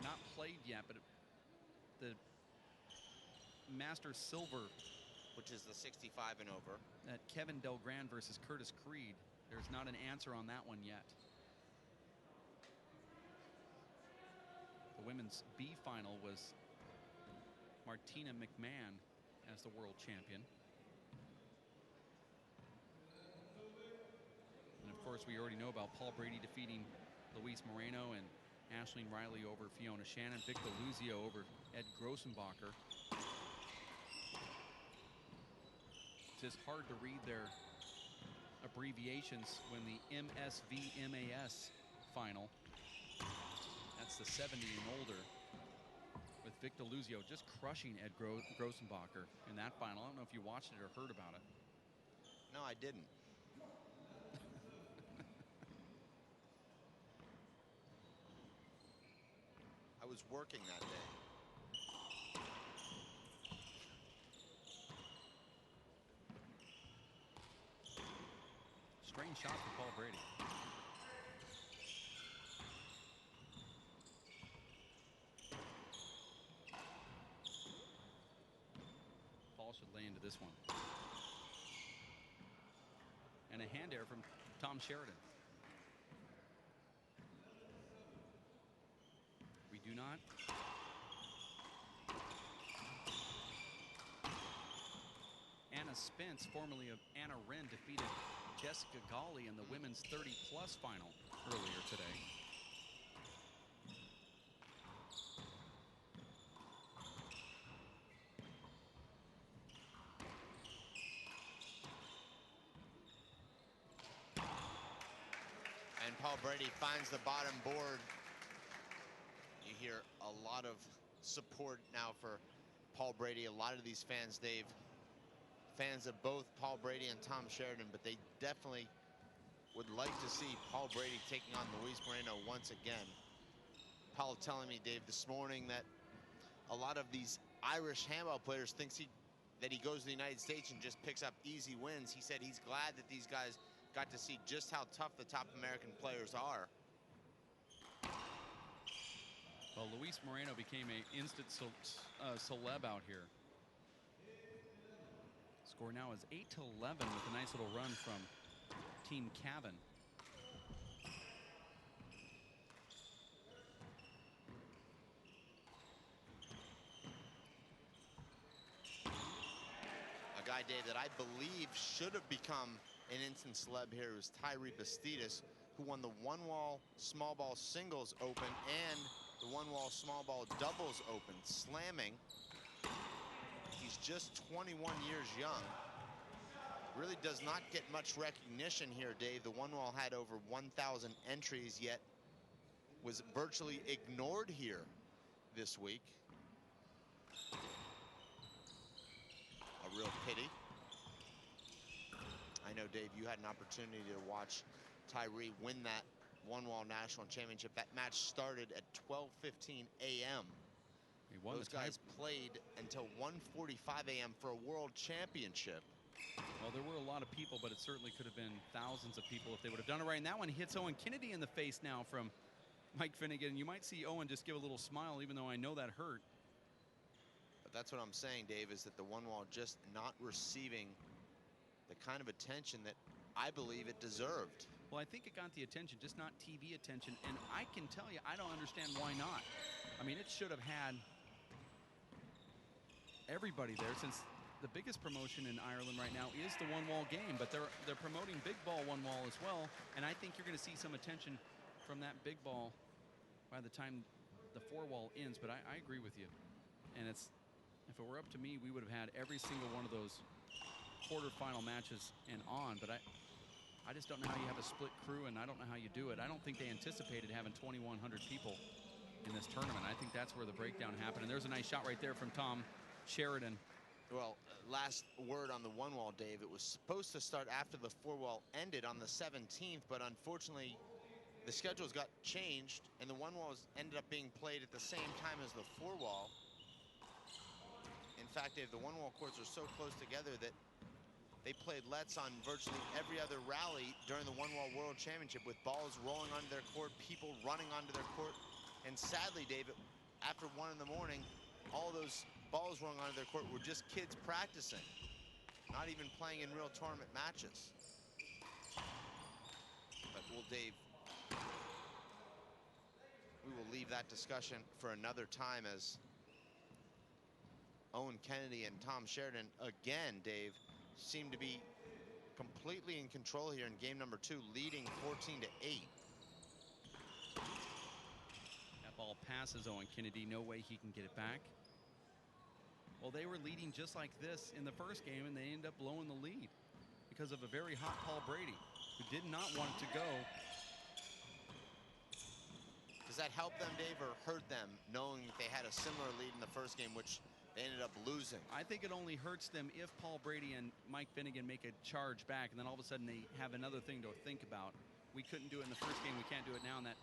not played yet, but the Master Silver, which is the 65 and over. At Kevin Delgrand versus Curtis Creed. There's not an answer on that one yet. The women's B final was Martina McMahon as the world champion. And of course, we already know about Paul Brady defeating Luis Moreno and Ashleen Riley over Fiona Shannon, Vic DeLuzio over Ed Grossenbacher. It's just hard to read their abbreviations when the MSVMAS final. That's the 70 and older, with Vic DeLuzio just crushing Ed Grossenbacher in that final. I don't know if you watched it or heard about it. No, I didn't. I was working that day. Strange shot for Paul Brady. Paul should lay into this one. And a hand error from Tom Sheridan. We do not. Anna Spence, formerly of Anna Wren, defeated Jessica Gawley in the women's 30-plus final earlier today. And Paul Brady finds the bottom board. You hear a lot of support now for Paul Brady. A lot of these fans, Dave, fans of both Paul Brady and Tom Sheridan, but they definitely would like to see Paul Brady taking on Luis Moreno once again. Paul telling me, Dave, this morning that a lot of these Irish handball players thinks that he goes to the United States and just picks up easy wins. He said he's glad that these guys got to see just how tough the top American players are. Well, Luis Moreno became an instant celeb out here. Score now is 8-11 with a nice little run from Team Cavan. A guy, Dave, that I believe should have become an instant celeb here was Tyree Bastidas, who won the one-wall small ball singles open and the one-wall small ball doubles open, slamming. He's just 21 years young. Really does not get much recognition here, Dave. The one-wall had over 1,000 entries, yet was virtually ignored here this week. A real pity. I know, Dave, you had an opportunity to watch Tyree win that one-wall national championship. That match started at 12:15 a.m. Those guys played until 1:45 a.m. for a world championship. Well, there were a lot of people, but it certainly could have been thousands of people if they would have done it right. And that one hits Owen Kennedy in the face now from Mike Finnegan. You might see Owen just give a little smile, even though I know that hurt. But that's what I'm saying, Dave, is that the one wall just not receiving the kind of attention that I believe it deserved. Well, I think it got the attention, just not TV attention. And I can tell you, I don't understand why not. I mean, it should have had everybody there, since the biggest promotion in Ireland right now is the one-wall game. But they're promoting big ball one-wall as well. And I think you're going to see some attention from that big ball by the time the four-wall ends. But I agree with you. And if it were up to me, we would have had every single one of those quarterfinal matches and on. But I just don't know how you have a split crew, and I don't know how you do it. I don't think they anticipated having 2,100 people in this tournament. I think that's where the breakdown happened. And there's a nice shot right there from Tom Sheridan. Well, last word on the one wall, Dave. It was supposed to start after the four wall ended on the 17th, but unfortunately the schedules got changed, and the one wall ended up being played at the same time as the four wall. In fact, Dave, the one wall courts are so close together that they played lets on virtually every other rally during the one wall world championship, with balls rolling onto their court, people running onto their court. And sadly, Dave, after 1 in the morning, all those balls rolling onto their court were just kids practicing, not even playing in real tournament matches. But Dave, we will leave that discussion for another time, as Owen Kennedy and Tom Sheridan again, Dave, seem to be completely in control here in game number 2, leading 14-8. That ball passes Owen Kennedy. No way he can get it back. Well, they were leading just like this in the first game, and they ended up blowing the lead because of a very hot Paul Brady, who did not want it to go. Does that help them, Dave, or hurt them, knowing they had a similar lead in the first game, which they ended up losing? I think it only hurts them if Paul Brady and Mike Finnegan make a charge back, and then all of a sudden they have another thing to think about. We couldn't do it in the first game. We can't do it now, and that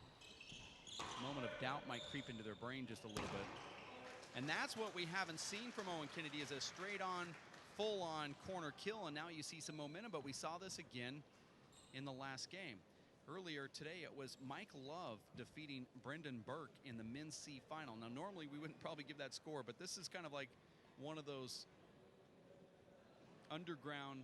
moment of doubt might creep into their brain just a little bit. And that's what we haven't seen from Owen Kennedy, is a straight-on, full-on corner kill, and now you see some momentum, but we saw this again in the last game. Earlier today, it was Mike Love defeating Brendan Burke in the men's C final. Now, normally we wouldn't probably give that score, but this is kind of like one of those underground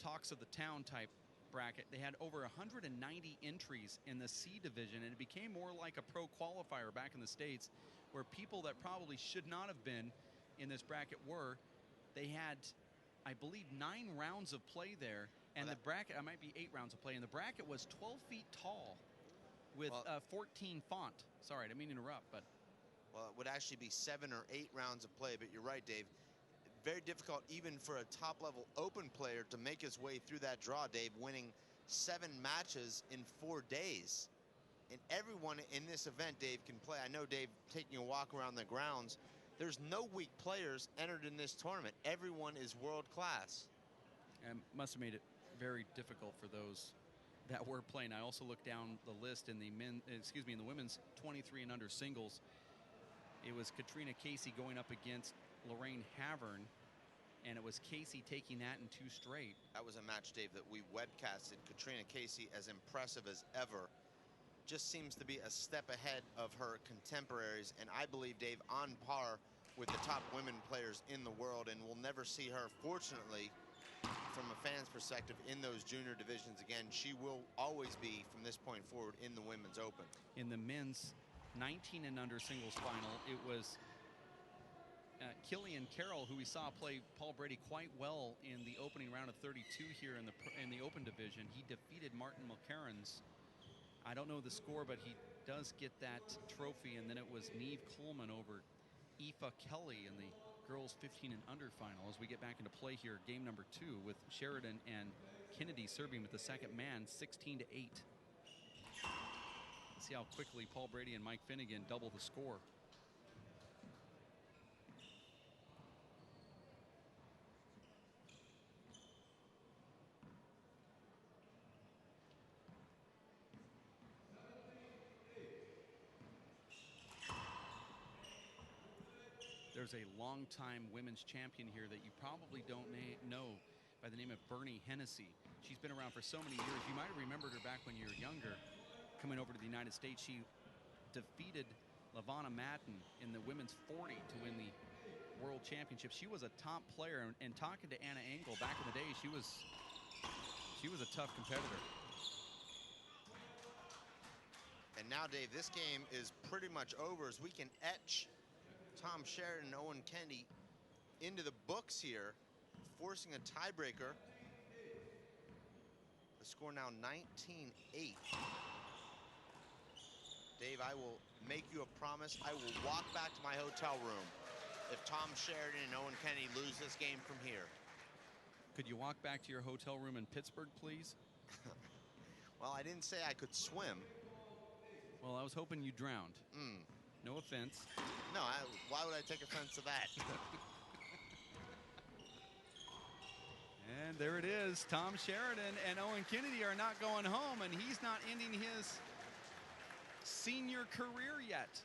talks of the town type bracket. They had over 190 entries in the C division, and it became more like a pro qualifier back in the States, where people that probably should not have been in this bracket were. They had, I believe, 9 rounds of play there. And the bracket, I might be 8 rounds of play, and the bracket was 12 feet tall with 14 font. Sorry, I didn't mean to interrupt, but. Well, it would actually be 7 or 8 rounds of play, but you're right, Dave. Very difficult even for a top-level open player to make his way through that draw, Dave, winning 7 matches in 4 days. And everyone in this event, Dave, can play. I know, Dave, taking a walk around the grounds, there's no weak players entered in this tournament. Everyone is world-class. And must have made it very difficult for those that were playing. I also looked down the list in the in the women's 23 and under singles. It was Katrina Casey going up against Lorraine Havern, and it was Casey taking that in 2 straight. That was a match, Dave, that we webcasted. Katrina Casey, as impressive as ever, just seems to be a step ahead of her contemporaries, and I believe, Dave, on par with the top women players in the world, and we'll never see her, fortunately, from a fan's perspective, in those junior divisions again. She will always be, from this point forward, in the Women's Open. In the men's 19 and under singles final, it was Killian Carroll, who we saw play Paul Brady quite well in the opening round of 32 here in the Open division. He defeated Martin Mulcairns. I don't know the score, but he does get that trophy. And then it was Neve Coleman over Aoife Kelly in the girls 15 and under final, as we get back into play here, game number 2, with Sheridan and Kennedy serving with the second man, 16-8. Let's see how quickly Paul Brady and Mike Finnegan double the score. There's a longtime women's champion here that you probably don't know, by the name of Bernie Hennessy. She's been around for so many years. You might have remembered her back when you were younger, coming over to the United States. She defeated Lavana Madden in the women's 40 to win the World Championship. She was a top player, and talking to Anna Engel back in the day, she was a tough competitor. And now, Dave, this game is pretty much over as we can etch Tom Sheridan and Owen Kennedy into the books here, forcing a tiebreaker. The score now 19-8. Dave, I will make you a promise. I will walk back to my hotel room if Tom Sheridan and Owen Kennedy lose this game from here. Could you walk back to your hotel room in Pittsburgh, please? Well, I didn't say I could swim. Well, I was hoping you drowned. No offense. No, why would I take offense to that? And there it is. Tom Sheridan and Owen Kennedy are not going home, and he's not ending his senior career yet.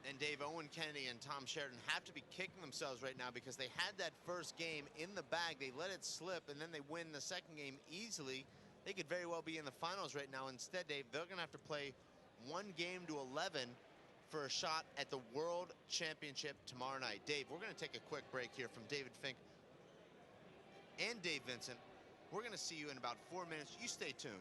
And Dave, Owen Kennedy and Tom Sheridan have to be kicking themselves right now because they had that first game in the bag. They let it slip, and then they win the second game easily. They could very well be in the finals right now. Instead, Dave, they're going to have to play 1 game to 11 for a shot at the World Championship tomorrow night. Dave, we're going to take a quick break here from David Fink and Dave Vincent. We're going to see you in about 4 minutes. You stay tuned.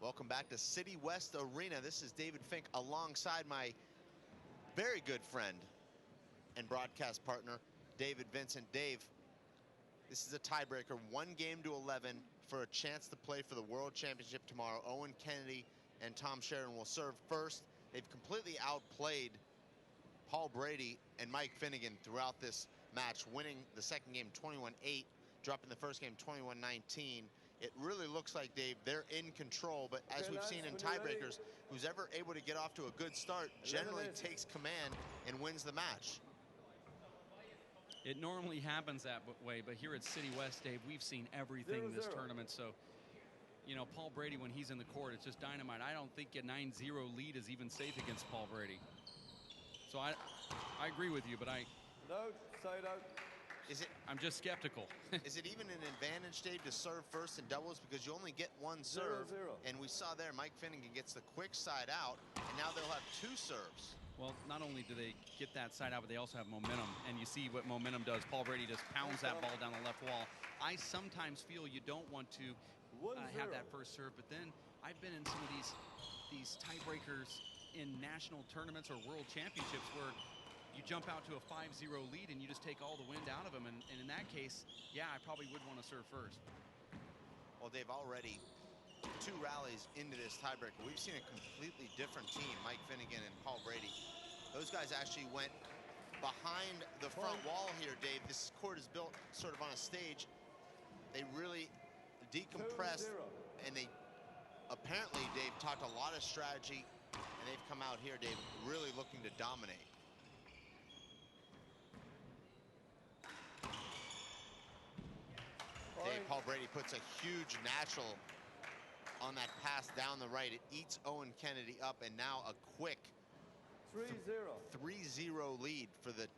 Welcome back to City West Arena. This is David Fink alongside my very good friend and broadcast partner, David Vincent. Dave, this is a tiebreaker, 1 game to 11 for a chance to play for the World Championship tomorrow. Owen Kennedy and Tom Sheridan will serve first. They've completely outplayed Paul Brady and Mike Finnegan throughout this match, winning the second game 21-8, dropping the first game 21-19. It really looks like, Dave, they're in control, but as we've seen in tiebreakers, who's ever able to get off to a good start generally takes command and wins the match. It normally happens that way, but here at City West, Dave, we've seen everything this tournament. So, you know, Paul Brady, when he's in the court, it's just dynamite. I don't think a 9-0 lead is even safe against Paul Brady. So I agree with you, but Side out. I'm just skeptical. Is it even an advantage, Dave, to serve first in doubles because you only get one serve? 0-0. And we saw there Mike Finnegan gets the quick side out, and now they'll have 2 serves. Well, not only do they get that side out, but they also have momentum. And you see what momentum does. Paul Brady just pounds that ball down the left wall. I sometimes feel you don't want to have that first serve, but then I've been in some of these tiebreakers in national tournaments or world championships where you jump out to a 5-0 lead and you just take all the wind out of them. And in that case, yeah, I probably would want to serve first. Well, Dave, already 2 rallies into this tiebreaker, we've seen a completely different team, Mike Finnegan and Paul Brady. Those guys actually went behind the front wall here, Dave. This court is built sort of on a stage. They really decompressed, and they apparently, Dave, talked a lot of strategy, and they've come out here, Dave, really looking to dominate. Dave, Paul Brady puts a huge natural on that pass down the right. It eats Owen Kennedy up, and now a quick 3-0 lead for the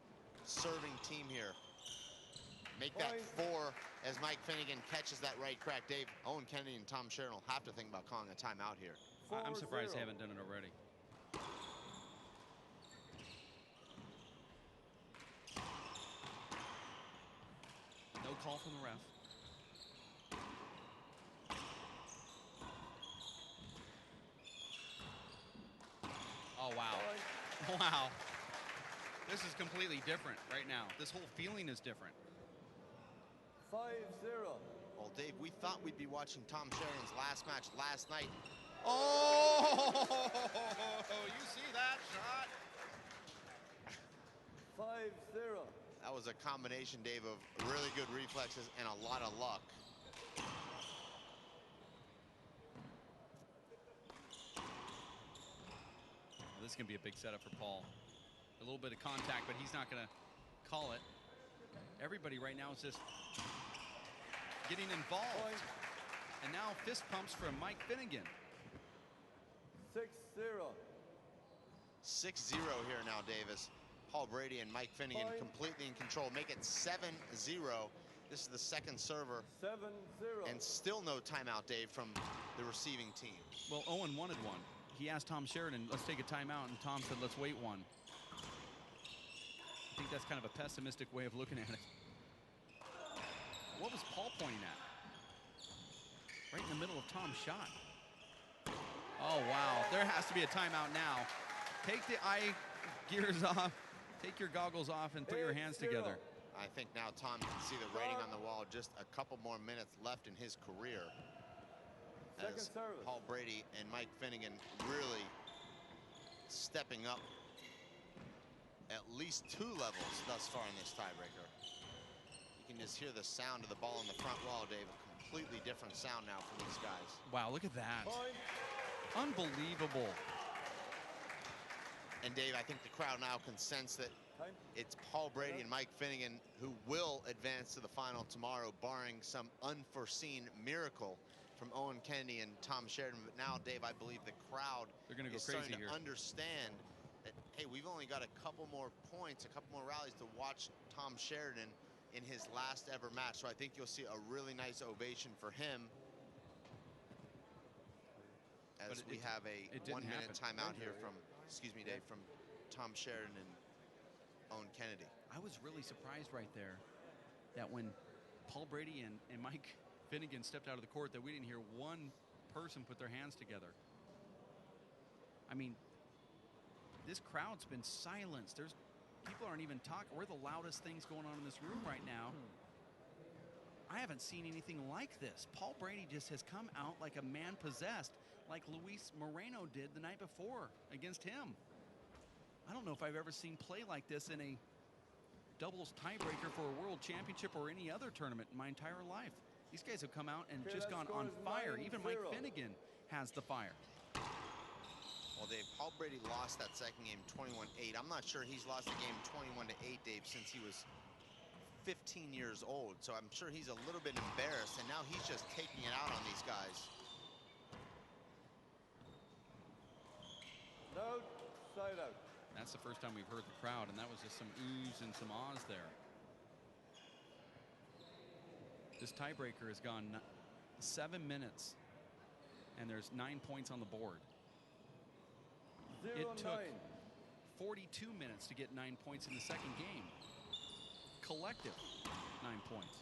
serving team here. Make that 4 as Mike Finnegan catches that right crack. Dave, Owen Kennedy and Tom Sheridan will have to think about calling a timeout here. I'm surprised they haven't done it already. No call from the ref. Oh, wow. Wow. This is completely different right now. This whole feeling is different. 5-0. Well, Dave, we thought we'd be watching Tom Sheridan's last match last night. Oh, you see that shot? 5-0. That was a combination, Dave, of really good reflexes and a lot of luck. This is going to be a big setup for Paul. A little bit of contact, but he's not going to call it. Everybody right now is just getting involved. And now fist pumps from Mike Finnegan. 6-0. 6-0 here now, Davis. Paul Brady and Mike Finnegan completely in control. Make it 7-0. This is the second server. 7-0. And still no timeout, Dave, from the receiving team. Well, Owen wanted one. He asked Tom Sheridan, let's take a timeout, and Tom said, let's wait one. I think that's kind of a pessimistic way of looking at it. What was Paul pointing at? Right in the middle of Tom's shot. Oh, wow. There has to be a timeout now. Take the eye gears off. Take your goggles off and put your hands together. I think now Tom can see the rating on the wall. Just a couple more minutes left in his career. As Paul Brady and Mike Finnegan really stepping up at least 2 levels thus far in this tiebreaker. You can just hear the sound of the ball on the front wall, Dave. A completely different sound now from these guys. Wow, look at that. Unbelievable. And Dave, I think the crowd now can sense that it's Paul Brady and Mike Finnegan who will advance to the final tomorrow, barring some unforeseen miracle from Owen Kennedy and Tom Sheridan. But now, Dave, I believe the crowd is starting to understand that, hey, we've only got a couple more points, a couple more rallies to watch Tom Sheridan in his last ever match. So I think you'll see a really nice ovation for him as we have a 1-minute timeout here from, excuse me, Dave, from Tom Sheridan and Owen Kennedy. I was really surprised right there that when Paul Brady and Mike Finnegan stepped out of the court, that we didn't hear one person put their hands together. I mean, this crowd's been silenced. People aren't even talking. We're the loudest things going on in this room right now. I haven't seen anything like this. Paul Brady just has come out like a man possessed, like Luis Moreno did the night before against him. I don't know if I've ever seen play like this in a doubles tiebreaker for a world championship or any other tournament in my entire life. These guys have come out and just gone on fire. Even Mike Finnegan has the fire. Well, Dave, Paul Brady lost that second game 21-8. I'm not sure he's lost the game 21-8, Dave, since he was 15 years old. So I'm sure he's a little bit embarrassed, and now he's just taking it out on these guys. No, side out. That's the first time we've heard the crowd, and that was just some oohs and some ahs there. This tiebreaker has gone 7 minutes, and there's 9 points on the board. It took 42 minutes to get 9 points in the second game. Collective 9 points.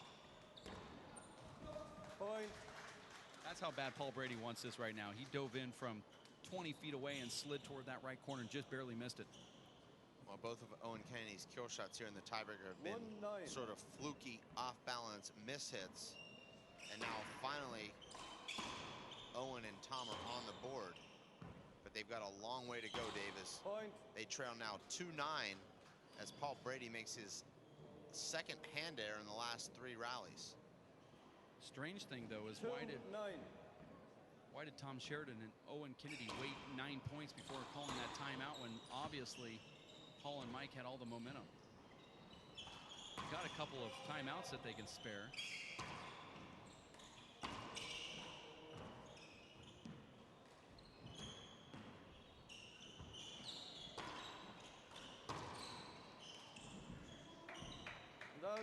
Point. That's how bad Paul Brady wants this right now. He dove in from 20 feet away and slid toward that right corner and just barely missed it. Well, both of Owen Kennedy's kill shots here in the tiebreaker have been 1-9. sort of fluky, off-balance mishits. And now finally, Owen and Tom are on the board. But they've got a long way to go, Davis. Point. They trail now 2-9 as Paul Brady makes his second hand air in the last 3 rallies. Strange thing, though, is 2-9. why did Tom Sheridan and Owen Kennedy wait 9 points before calling that timeout when obviously Paul and Mike had all the momentum? Got a couple of timeouts that they can spare. No.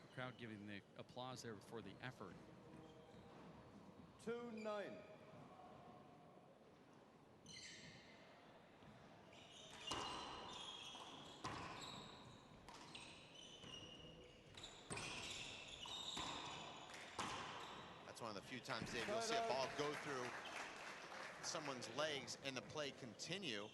The crowd giving the applause there for the effort. 2-9. That's one of the few times, Dave, you'll see a ball go through someone's legs and the play continue.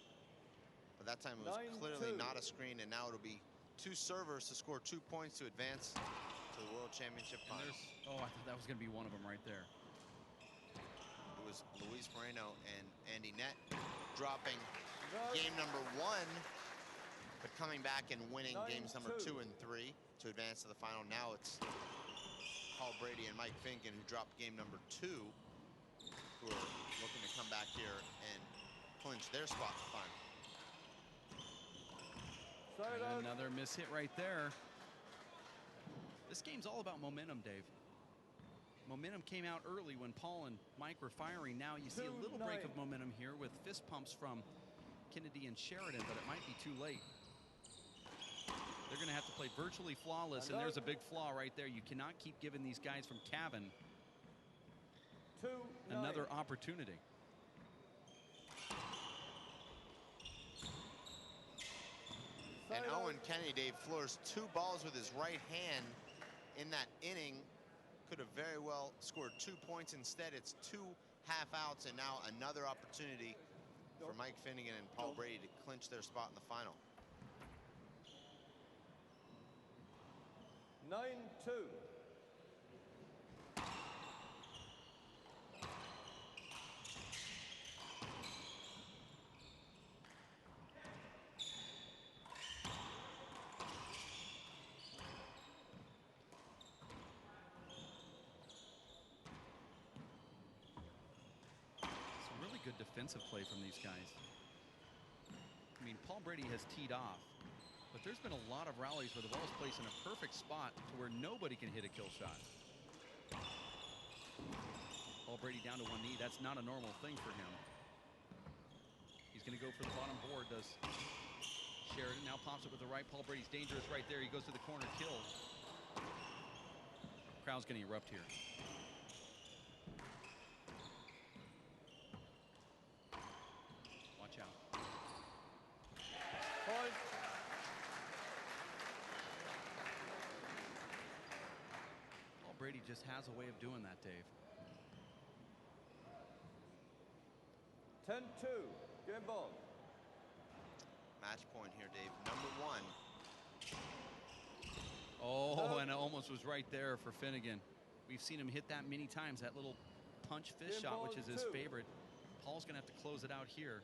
But that time it was clearly not a screen, and now it'll be 2 servers to score 2 points to advance to the World Championship final. Oh, I thought that was going to be one of them right there. It was Luis Moreno and Andy Nett dropping game number 1, but coming back and winning games number 2 and 3 to advance to the final. Now it's Paul Brady and Mike Finnegan who dropped game number 2, who are looking to come back here and clinch their spot in the final. And another miss hit right there. This game's all about momentum, Dave. Momentum came out early when Paul and Mike were firing. Now you see a little break of momentum here with fist pumps from Kennedy and Sheridan, but it might be too late. They're going to have to play virtually flawless, and there's a big flaw right there. You cannot keep giving these guys from Cavan another opportunity. And Owen Kennedy, Dave, floors 2 balls with his right hand in that inning. Could have very well scored 2 points. Instead, it's 2 half-outs, and now another opportunity for Mike Finnegan and Paul Brady to clinch their spot in the final. 9-2. Good defensive play from these guys. I mean, Paul Brady has teed off, but there's been a lot of rallies where the ball is placed in a perfect spot to where nobody can hit a kill shot. Paul Brady down to 1 knee. That's not a normal thing for him. He's going to go for the bottom board, does Sheridan. Now pops it with the right. Paul Brady's dangerous right there. He goes to the corner, kill. Crowd's going to erupt here. Brady just has a way of doing that, Dave. 10-2. Game ball. Match point here, Dave. Number 1. Oh, and it almost was right there for Finnegan. We've seen him hit that many times, that little punch fist shot, which is his favorite. Paul's going to have to close it out here.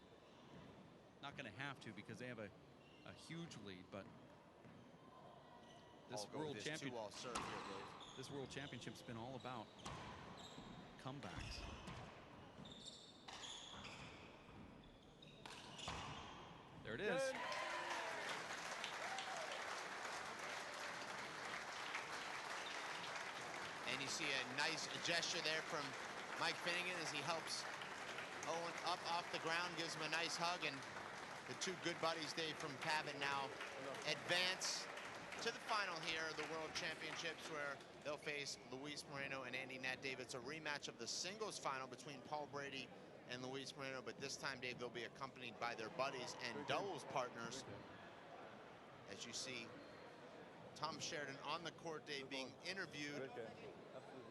Not going to have to because they have a huge lead, but this world championship's been all about comebacks. There it is. And you see a nice gesture there from Mike Finnegan as he helps Owen up off the ground, gives him a nice hug, and the two good buddies, Dave, from Cabot now advance to the final here of the World Championships, where they'll face Luis Moreno and Andy Nett. Dave, it's a rematch of the singles final between Paul Brady and Luis Moreno, but this time, Dave, they'll be accompanied by their buddies and doubles partners. As you see Tom Sheridan on the court, Dave, being interviewed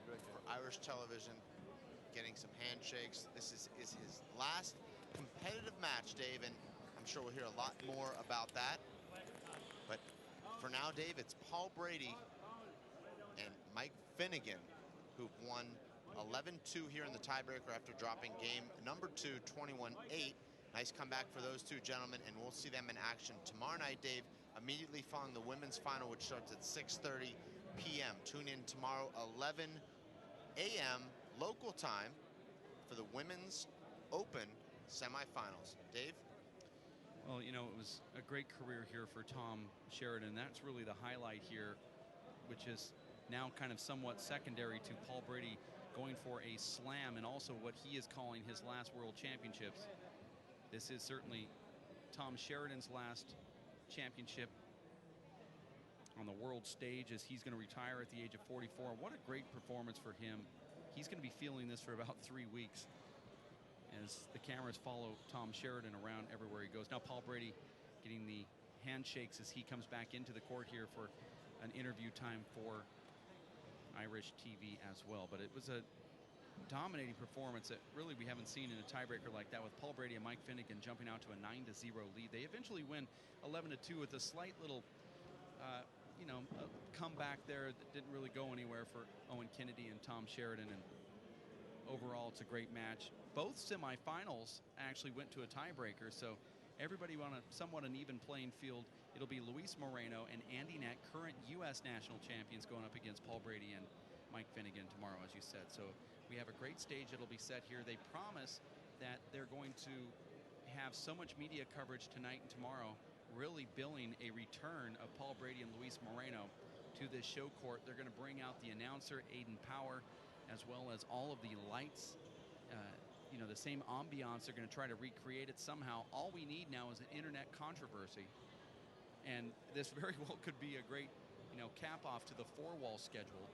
for Irish television, getting some handshakes. This is his last competitive match, Dave, and I'm sure we'll hear a lot more about that. But for now, Dave, it's Paul Brady and Mike Finnegan who've won 11-2 here in the tiebreaker after dropping game number 2, 21-8. Nice comeback for those two gentlemen, and we'll see them in action tomorrow night, Dave, immediately following the women's final, which starts at 6:30 p.m. Tune in tomorrow, 11 a.m. local time, for the Women's Open semifinals. Dave? Well, you know, it was a great career here for Tom Sheridan. That's really the highlight here, which is now kind of somewhat secondary to Paul Brady going for a slam and also what he is calling his last World Championships. This is certainly Tom Sheridan's last championship on the world stage, as he's going to retire at the age of 44. What a great performance for him. He's going to be feeling this for about 3 weeks as the cameras follow Tom Sheridan around everywhere he goes. Now Paul Brady getting the handshakes as he comes back into the court here for an interview time for Irish TV as well. But it was a dominating performance that really we haven't seen in a tiebreaker like that, with Paul Brady and Mike Finnegan jumping out to a 9-0 lead. They eventually win 11-2 with a slight little you know, a comeback there that didn't really go anywhere for Owen Kennedy and Tom Sheridan. And overall, it's a great match. Both semifinals actually went to a tiebreaker, so everybody on a somewhat an even playing field. It'll be Luis Moreno and Andy Nett, current U.S. national champions, going up against Paul Brady and Mike Finnegan tomorrow, as you said. So we have a great stage that'll be set here. They promise that they're going to have so much media coverage tonight and tomorrow, really billing a return of Paul Brady and Luis Moreno to this show court. They're going to bring out the announcer, Aiden Power, as well as all of the lights, you know, the same ambiance. They're going to try to recreate it somehow. All we need now is an internet controversy, and this very well could be a great, you know, cap off to the four-wall schedule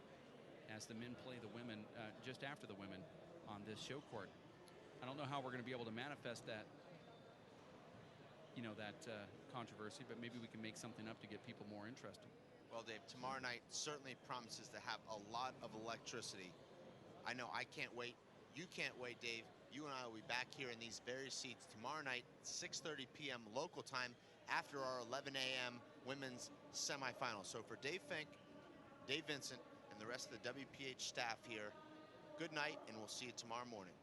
as the men play the women just after the women on this show court. I don't know how we're going to be able to manifest that, you know, that controversy, but maybe we can make something up to get people more interested. Well, Dave, tomorrow night certainly promises to have a lot of electricity. I know I can't wait. You can't wait, Dave. You and I will be back here in these very seats tomorrow night, 6:30 p.m. local time, after our 11 a.m. women's semifinals. So for Dave Fink, Dave Vincent, and the rest of the WPH staff here, good night, and we'll see you tomorrow morning.